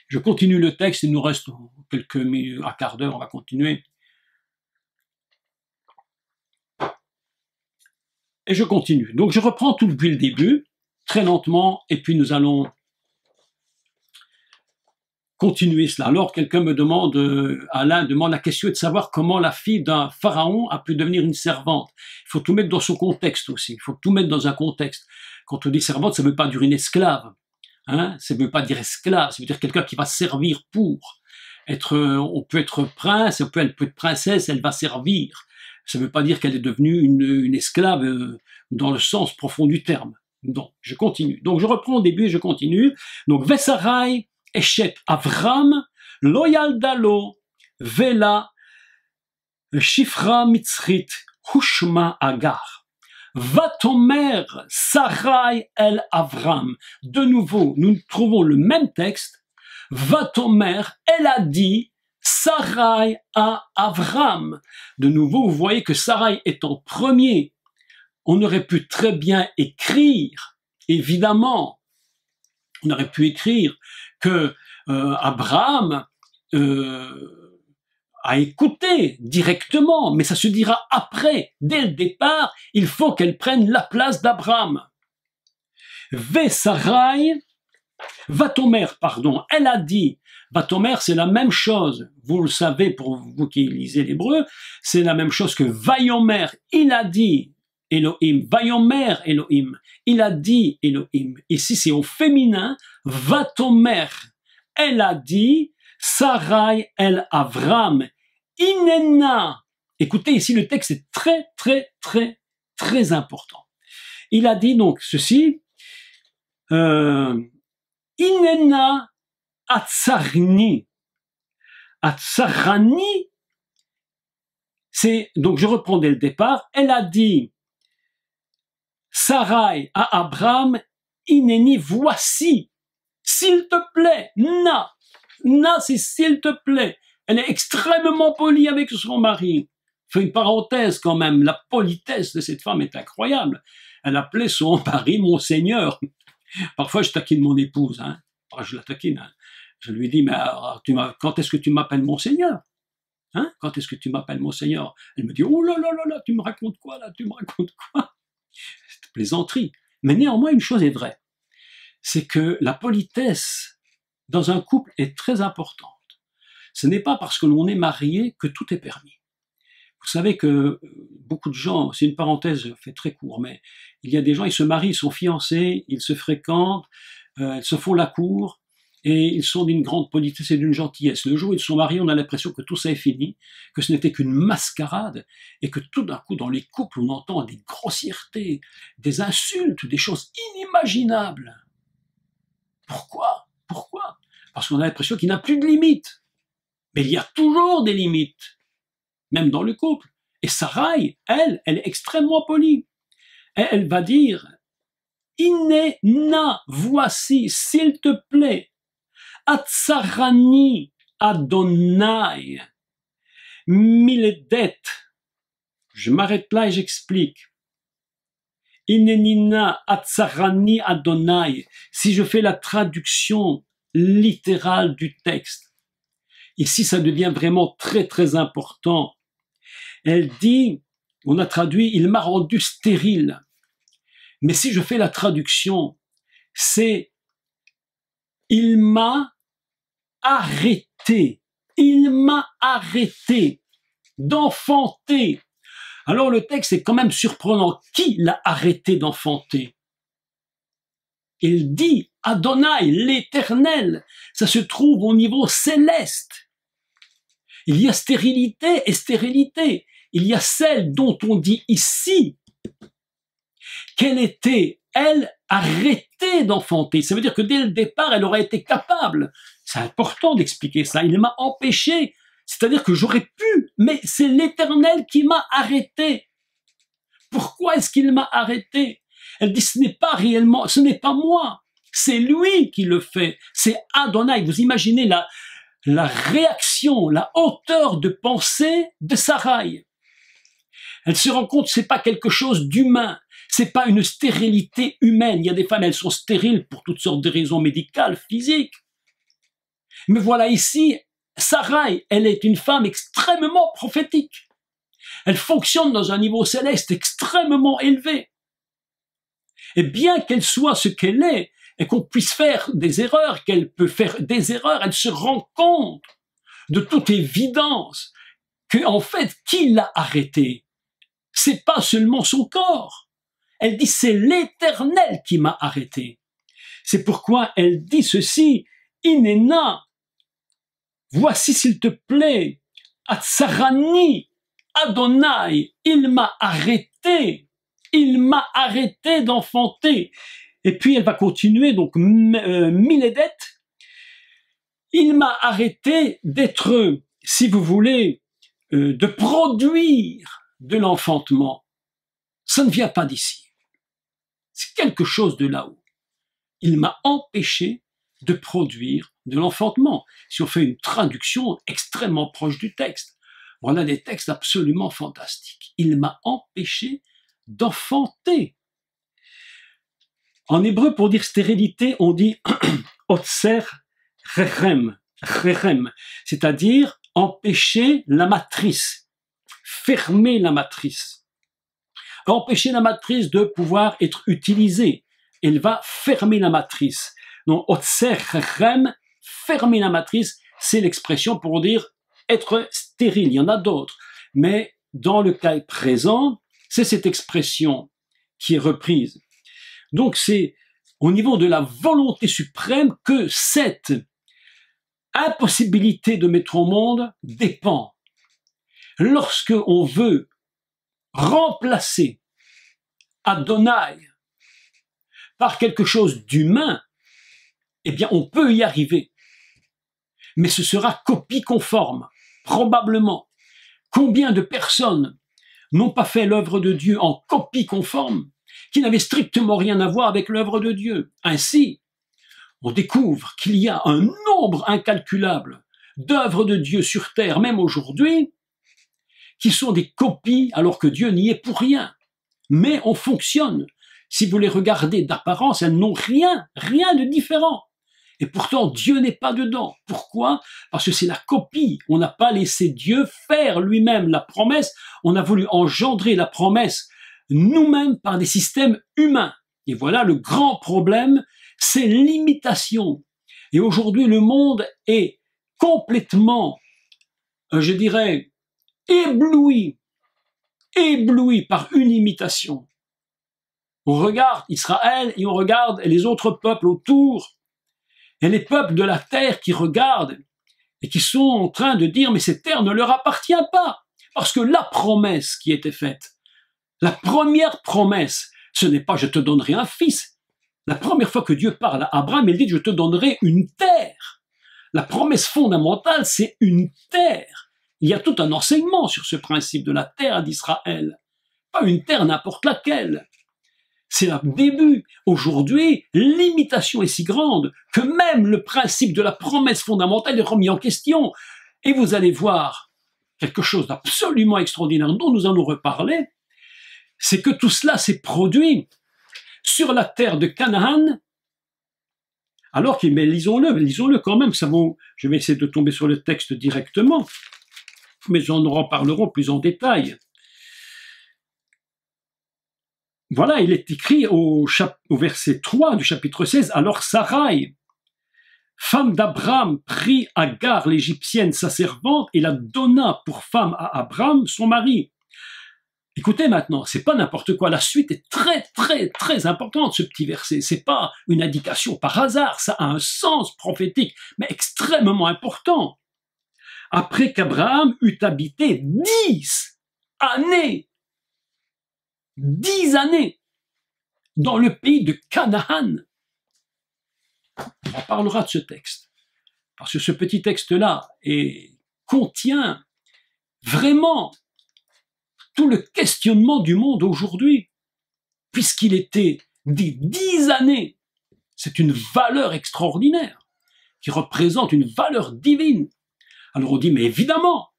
Je continue le texte, il nous reste quelques minutes, un quart d'heure, on va continuer. Et je continue. Donc je reprends tout depuis le début, très lentement, et puis nous allons continuer cela. Alors quelqu'un me demande, Alain demande la question de savoir comment la fille d'un pharaon a pu devenir une servante. Il faut tout mettre dans son contexte aussi, il faut tout mettre dans un contexte. Quand on dit servante, ça ne veut pas dire une esclave, hein? Ça ne veut pas dire esclave, ça veut dire quelqu'un qui va servir pour. On peut être prince, elle peut être princesse, elle va servir. Ça ne veut pas dire qu'elle est devenue une esclave dans le sens profond du terme. Donc, je continue. Donc, je reprends au début et je continue. Donc, Vesarai, Eshet Avram, Loyal Dalo, Vela, Shifra Mitzrit, Hushma Agar. Vatomer Sarai el Avram. De nouveau, nous trouvons le même texte. Vatomer, elle a dit, Sarai à Avram. De nouveau, vous voyez que Sarai est en premier. On aurait pu très bien écrire, évidemment, on aurait pu écrire que Abraham a écouté directement, mais ça se dira après. Dès le départ, il faut qu'elle prenne la place d'Abraham. Sarai, Vatomer, pardon, elle a dit, Vatomer, c'est la même chose, vous le savez pour vous qui lisez l'hébreu, c'est la même chose que Vayomer, il a dit Elohim, Vayomer Elohim, il a dit Elohim. Ici c'est au féminin, Vatomer, elle a dit, Sarai el Avram, Inena. Écoutez, ici le texte est très, très, très, très important. Il a dit donc ceci, Inena Atsarni. Atsarani, c'est, donc je reprends dès le départ, elle a dit, Sarai à Abraham, Ineni, voici, s'il te plaît, na, c'est s'il te plaît. Elle est extrêmement polie avec son mari. Je fais une parenthèse quand même, la politesse de cette femme est incroyable. Elle appelait son mari mon Seigneur. Parfois je taquine mon épouse, hein. Je la taquine, hein. Je lui dis, mais alors, quand est-ce que tu m'appelles mon Seigneur? Hein? Quand est-ce que tu m'appelles mon Seigneur? Elle me dit, oh là là là là, tu me racontes quoi là? Tu me racontes quoi? C'est plaisanterie. Mais néanmoins, une chose est vraie, c'est que la politesse dans un couple est très importante. Ce n'est pas parce que l'on est marié que tout est permis. Vous savez que beaucoup de gens, c'est une parenthèse, je fais très court, mais il y a des gens, ils se marient, ils sont fiancés, ils se fréquentent, ils se font la cour, et ils sont d'une grande politesse et d'une gentillesse. Le jour où ils sont mariés, on a l'impression que tout ça est fini, que ce n'était qu'une mascarade, et que tout d'un coup, dans les couples, on entend des grossièretés, des insultes, des choses inimaginables. Pourquoi? Pourquoi? Parce qu'on a l'impression qu'il n'y a plus de limites. Mais il y a toujours des limites, même dans le couple. Et Sarai, elle est extrêmement polie. Elle va dire, Inena, voici, s'il te plaît, Atsarani Adonai, Miledet. Je m'arrête là et j'explique. Inenina Atsarani Adonai. Si je fais la traduction littérale du texte, ici ça devient vraiment très très important. Elle dit, on a traduit, il m'a rendu stérile. Mais si je fais la traduction, c'est il m'a arrêté. Il m'a arrêté d'enfanter. Alors le texte est quand même surprenant. Qui l'a arrêté d'enfanter? Il dit Adonai, l'Éternel. Ça se trouve au niveau céleste. Il y a stérilité et stérilité. Il y a celle dont on dit ici qu'elle était, elle, arrêtée d'enfanter. Ça veut dire que dès le départ, elle aurait été capable. C'est important d'expliquer ça. Il m'a empêché. C'est-à-dire que j'aurais pu, mais c'est l'Éternel qui m'a arrêté. Pourquoi est-ce qu'il m'a arrêté? Elle dit, ce n'est pas réellement, ce n'est pas moi. C'est lui qui le fait. C'est Adonai. Vous imaginez la réaction, la hauteur de pensée de Sarai. Elle se rend compte que c'est pas quelque chose d'humain. C'est pas une stérilité humaine. Il y a des femmes, elles sont stériles pour toutes sortes de raisons médicales, physiques. Mais voilà ici, Sarai, elle est une femme extrêmement prophétique. Elle fonctionne dans un niveau céleste extrêmement élevé. Et bien qu'elle soit ce qu'elle est, et qu'on puisse faire des erreurs, qu'elle peut faire des erreurs, elle se rend compte de toute évidence que, en fait, qui l'a arrêtée? C'est pas seulement son corps. Elle dit, c'est l'Éternel qui m'a arrêté. C'est pourquoi elle dit ceci, Inena, voici s'il te plaît, Atsarani, Adonai, il m'a arrêté d'enfanter. Et puis elle va continuer, donc Miledet, il m'a arrêté d'être, si vous voulez, de produire de l'enfantement. Ça ne vient pas d'ici. C'est quelque chose de là-haut. Il m'a empêché de produire de l'enfantement. Si on fait une traduction extrêmement proche du texte, voilà des textes absolument fantastiques. Il m'a empêché d'enfanter. En hébreu, pour dire stérilité, on dit otser rechem, c'est-à-dire empêcher la matrice, fermer la matrice, empêcher la matrice de pouvoir être utilisée. Elle va fermer la matrice. Donc, otser rechem, fermer la matrice, c'est l'expression pour dire être stérile. Il y en a d'autres, mais dans le cas présent, c'est cette expression qui est reprise. Donc c'est au niveau de la volonté suprême que cette impossibilité de mettre au monde dépend. Lorsque on veut remplacer Adonai par quelque chose d'humain, eh bien on peut y arriver. Mais ce sera copie conforme, probablement. Combien de personnes n'ont pas fait l'œuvre de Dieu en copie conforme, qui n'avait strictement rien à voir avec l'œuvre de Dieu. Ainsi, on découvre qu'il y a un nombre incalculable d'œuvres de Dieu sur terre, même aujourd'hui, qui sont des copies alors que Dieu n'y est pour rien. Mais on fonctionne. Si vous les regardez d'apparence, elles n'ont rien de différent. Et pourtant, Dieu n'est pas dedans. Pourquoi? Parce que c'est la copie. On n'a pas laissé Dieu faire lui-même la promesse. On a voulu engendrer la promesse nous-mêmes par des systèmes humains. Et voilà le grand problème, c'est l'imitation. Et aujourd'hui, le monde est complètement, je dirais, ébloui par une imitation. On regarde Israël et on regarde les autres peuples autour. et les peuples de la terre qui regardent et qui sont en train de dire mais cette terre ne leur appartient pas, parce que la promesse qui était faite, la première promesse, ce n'est pas je te donnerai un fils. La première fois que Dieu parle à Abraham, il dit je te donnerai une terre. La promesse fondamentale, c'est une terre. Il y a tout un enseignement sur ce principe de la terre d'Israël. Pas une terre n'importe laquelle. C'est le début. Aujourd'hui, l'imitation est si grande que même le principe de la promesse fondamentale est remis en question. Et vous allez voir quelque chose d'absolument extraordinaire dont nous allons reparler, c'est que tout cela s'est produit sur la terre de Canaan, alors que, mais lisons-le quand même, je vais essayer de tomber sur le texte directement, mais en reparlerons plus en détail. Voilà, il est écrit au verset 3 du chapitre 16, alors Sarai, femme d'Abraham, prit Agar l'égyptienne, sa servante, et la donna pour femme à Abraham, son mari. Écoutez maintenant, c'est pas n'importe quoi, la suite est très très très importante, ce petit verset, c'est pas une indication par hasard, ça a un sens prophétique, mais extrêmement important. Après qu'Abraham eut habité 10 années, 10 années, dans le pays de Canaan. On parlera de ce texte, parce que ce petit texte-là contient vraiment tout le questionnement du monde aujourd'hui, puisqu'il était dit 10 années. C'est une valeur extraordinaire, qui représente une valeur divine. Alors on dit, mais évidemment,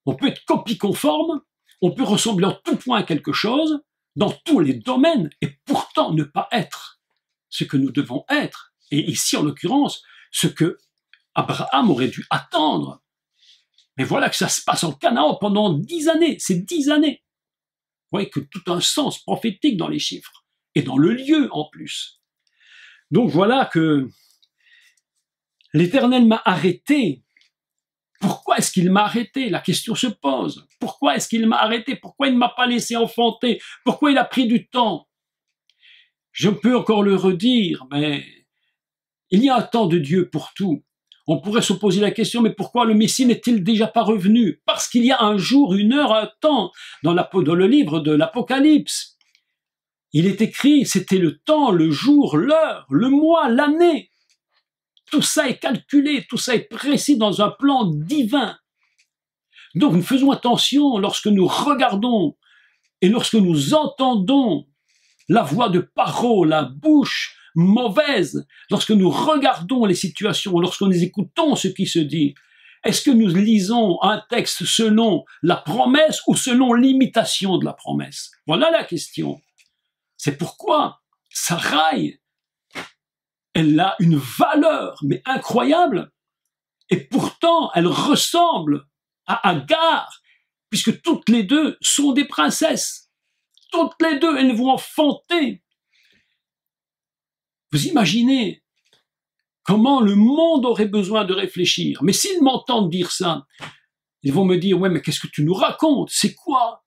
on peut être copie conforme, on peut ressembler en tout point à quelque chose, dans tous les domaines, et pourtant ne pas être ce que nous devons être. Et ici, en l'occurrence, ce que Abraham aurait dû attendre. Mais voilà que ça se passe en Canaan pendant 10 années, c'est 10 années. Vous voyez que tout un sens prophétique dans les chiffres, et dans le lieu en plus. Donc voilà que l'Éternel m'a arrêté. Pourquoi est-ce qu'il m'a arrêté? La question se pose. Pourquoi est-ce qu'il m'a arrêté? Pourquoi il ne m'a pas laissé enfanter? Pourquoi il a pris du temps? Je peux encore le redire, mais il y a un temps de Dieu pour tout. On pourrait se poser la question, mais pourquoi le Messie n'est-il déjà pas revenu? Parce qu'il y a un jour, une heure, un temps, dans le livre de l'Apocalypse. Il est écrit, c'était le temps, le jour, l'heure, le mois, l'année. Tout ça est calculé, tout ça est précis dans un plan divin. Donc nous faisons attention lorsque nous regardons et lorsque nous entendons la voix de Paro, la bouche mauvaise, lorsque nous regardons les situations, lorsque nous écoutons ce qui se dit, est-ce que nous lisons un texte selon la promesse ou selon l'imitation de la promesse? Voilà la question. C'est pourquoi Sarai, elle a une valeur, mais incroyable, et pourtant elle ressemble à Agar, puisque toutes les deux sont des princesses. Toutes les deux, elles vont enfanter. Vous imaginez comment le monde aurait besoin de réfléchir. Mais s'ils m'entendent dire ça, ils vont me dire, ouais, mais qu'est-ce que tu nous racontes? C'est quoi?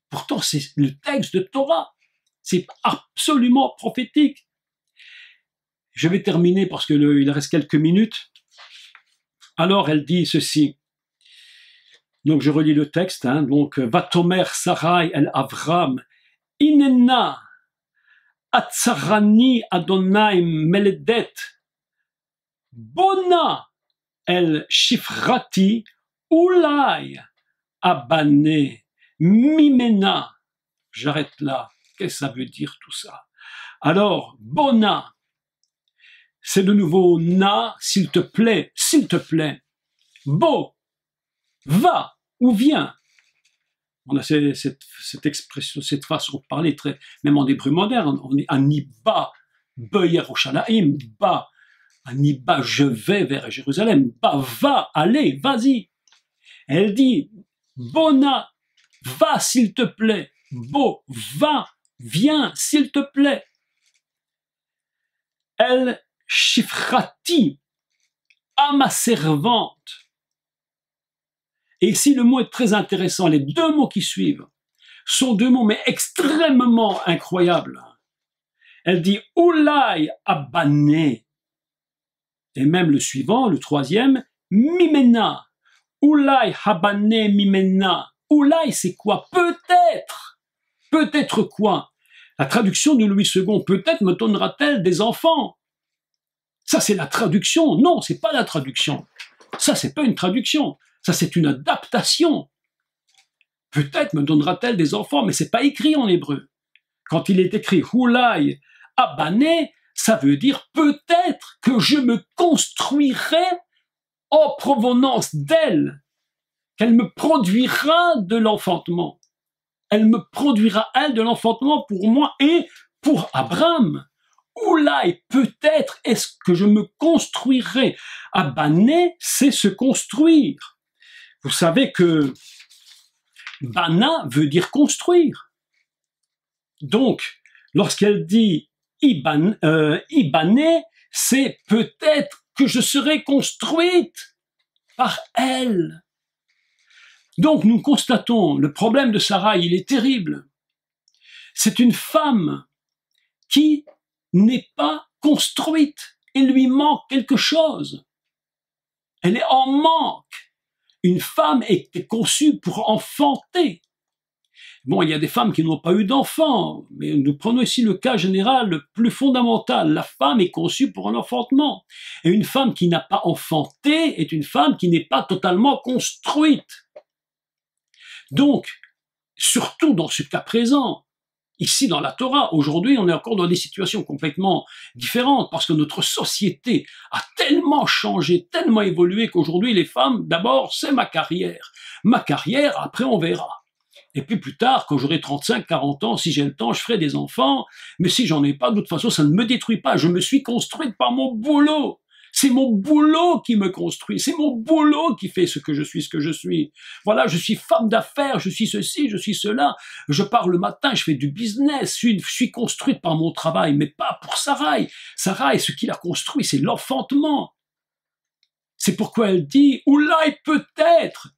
Pourtant, c'est le texte de Torah. C'est absolument prophétique. Je vais terminer parce que il reste quelques minutes. Alors, elle dit ceci. Donc, je relis le texte. Donc, Vatomer Sarai el Avram, Inena Atzarani Adonai Meledet, Bona el Shifrati, Ulai Abane Mimena. J'arrête là. Qu'est-ce que ça veut dire tout ça? Alors, Bona, c'est de nouveau na, s'il te plaît, s'il te plaît. Bo, va ou viens. On a cette expression, cette façon de parler, même en hébreu moderne, on est aniba, beyer oshalaim, ba, aniba, je vais vers Jérusalem, ba, va, allez, vas-y. Elle dit, bona, va s'il te plaît, bo, va, viens s'il te plaît. Elle, Shifrati, à ma servante. Et ici, le mot est très intéressant. Les deux mots qui suivent sont deux mots, mais extrêmement incroyables. Elle dit, Oulai abane. Et même le suivant, le troisième, mimena. Oulai habane mimena. Oulai, c'est quoi? Peut-être. Peut-être quoi? La traduction de Louis II, peut-être me donnera-t-elle des enfants. Ça, c'est la traduction. Non, c'est pas la traduction. Ça, c'est pas une traduction. Ça, c'est une adaptation. Peut-être me donnera-t-elle des enfants, mais c'est pas écrit en hébreu. Quand il est écrit Hulai Abane, ça veut dire peut-être que je me construirai en provenance d'elle, qu'elle me produira de l'enfantement. Elle me produira, elle, de l'enfantement pour moi et pour Abraham. Oulai, peut-être est-ce que je me construirai. Abane, c'est se construire. Vous savez que Bana veut dire construire. Donc, lorsqu'elle dit Ibane, c'est peut-être que je serai construite par elle. Donc, nous constatons, le problème de Sarah, il est terrible. C'est une femme qui n'est pas construite. Il lui manque quelque chose. Elle est en manque. Une femme est conçue pour enfanter. Bon, il y a des femmes qui n'ont pas eu d'enfants, mais nous prenons ici le cas général le plus fondamental. La femme est conçue pour un enfantement. Et une femme qui n'a pas enfanté est une femme qui n'est pas totalement construite. Donc, surtout dans ce cas présent, ici dans la Torah, aujourd'hui, on est encore dans des situations complètement différentes parce que notre société a tellement changé, tellement évolué qu'aujourd'hui, les femmes, d'abord, c'est ma carrière. Ma carrière, après, on verra. Et puis plus tard, quand j'aurai 35, 40 ans, si j'ai le temps, je ferai des enfants. Mais si j'en ai pas, de toute façon, ça ne me détruit pas. Je me suis construite par mon boulot. C'est mon boulot qui me construit. C'est mon boulot qui fait ce que je suis. Voilà, je suis femme d'affaires, je suis ceci, je suis cela. Je pars le matin, je fais du business. Je suis construite par mon travail, mais pas pour Sarai. Sarai, ce qu'il a construit, c'est l'enfantement. C'est pourquoi elle dit, Oulai, peut-être,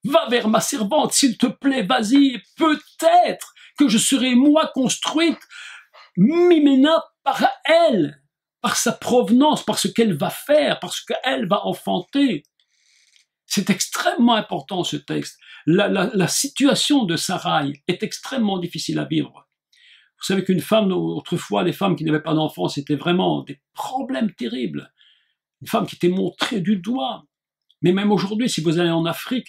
va vers ma servante, s'il te plaît, vas-y, peut-être que je serai moi construite, mimena par elle, par sa provenance, par ce qu'elle va faire, parce qu'elle va enfanter. C'est extrêmement important ce texte. La situation de Sarai est extrêmement difficile à vivre. Vous savez qu'une femme, autrefois, les femmes qui n'avaient pas d'enfants, c'était vraiment des problèmes terribles. Une femme qui était montrée du doigt. Mais même aujourd'hui, si vous allez en Afrique,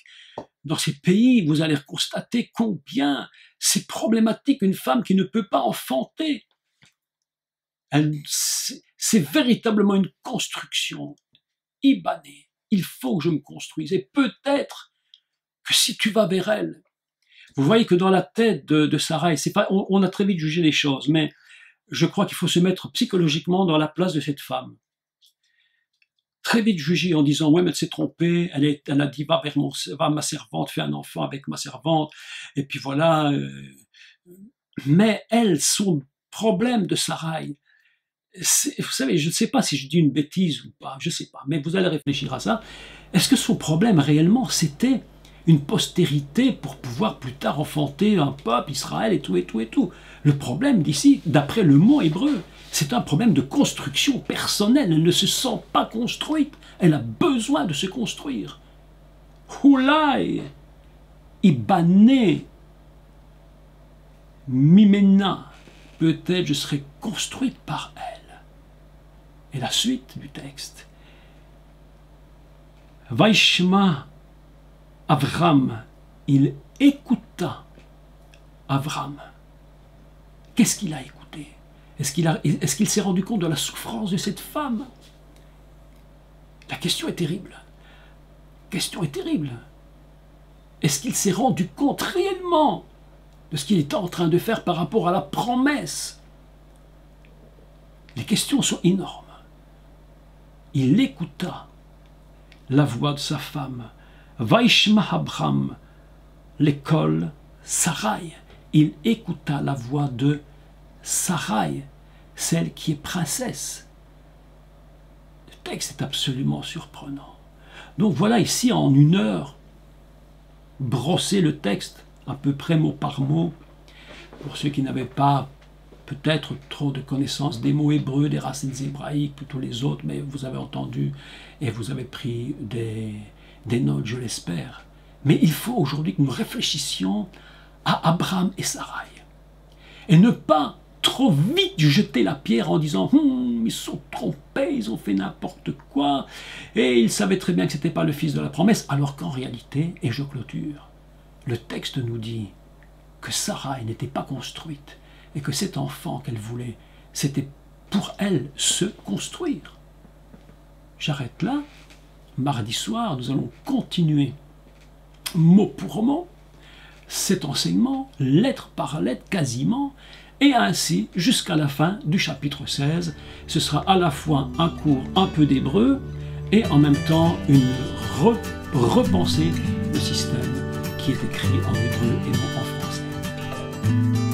dans ces pays, vous allez constater combien c'est problématique une femme qui ne peut pas enfanter. C'est véritablement une construction. Ibané, il faut que je me construise. Et peut-être que si tu vas vers elle, vous voyez que dans la tête de Sarai, c'est pas, on a très vite jugé les choses, mais je crois qu'il faut se mettre psychologiquement dans la place de cette femme. Très vite jugée en disant, ouais, mais elle s'est trompée, elle a dit, va ma servante, fais un enfant avec ma servante, et puis voilà. Mais elle, son problème de Sarai, vous savez, je ne sais pas si je dis une bêtise ou pas, je ne sais pas, mais vous allez réfléchir à ça. Est-ce que son problème réellement, c'était une postérité pour pouvoir plus tard enfanter un peuple, Israël et tout et tout et tout? Le problème d'ici, d'après le mot hébreu, c'est un problème de construction personnelle. Elle ne se sent pas construite. Elle a besoin de se construire. Hulai, Ibane, Mimena, peut-être je serai construite par elle. Et la suite du texte. Vaishma Avram, il écouta Avram. Qu'est-ce qu'il a écouté? Est-ce qu'il s'est rendu compte de la souffrance de cette femme? La question est terrible. La question est terrible. Est-ce qu'il s'est rendu compte réellement de ce qu'il était en train de faire par rapport à la promesse? Les questions sont énormes. Il écouta la voix de sa femme. Vaishma Abram, l'école Sarai. Il écouta la voix de Sarai, celle qui est princesse. Le texte est absolument surprenant. Donc voilà ici en une heure, brosser le texte à peu près mot par mot, pour ceux qui n'avaient pas peut-être trop de connaissances des mots hébreux, des racines hébraïques, plutôt les autres, mais vous avez entendu et vous avez pris des notes, je l'espère. Mais il faut aujourd'hui que nous réfléchissions à Abraham et Sarai. Et ne pas trop vite jeter la pierre en disant ils se sont trompés, ils ont fait n'importe quoi, et ils savaient très bien que ce n'était pas le fils de la promesse, alors qu'en réalité, et je clôture, le texte nous dit que Sarai n'était pas construite, et que cet enfant qu'elle voulait, c'était pour elle se construire. J'arrête là. Mardi soir, nous allons continuer, mot pour mot, cet enseignement, lettre par lettre quasiment, et ainsi jusqu'à la fin du chapitre 16. Ce sera à la fois un cours un peu d'hébreu et en même temps une repensée du système qui est écrit en hébreu et non en français.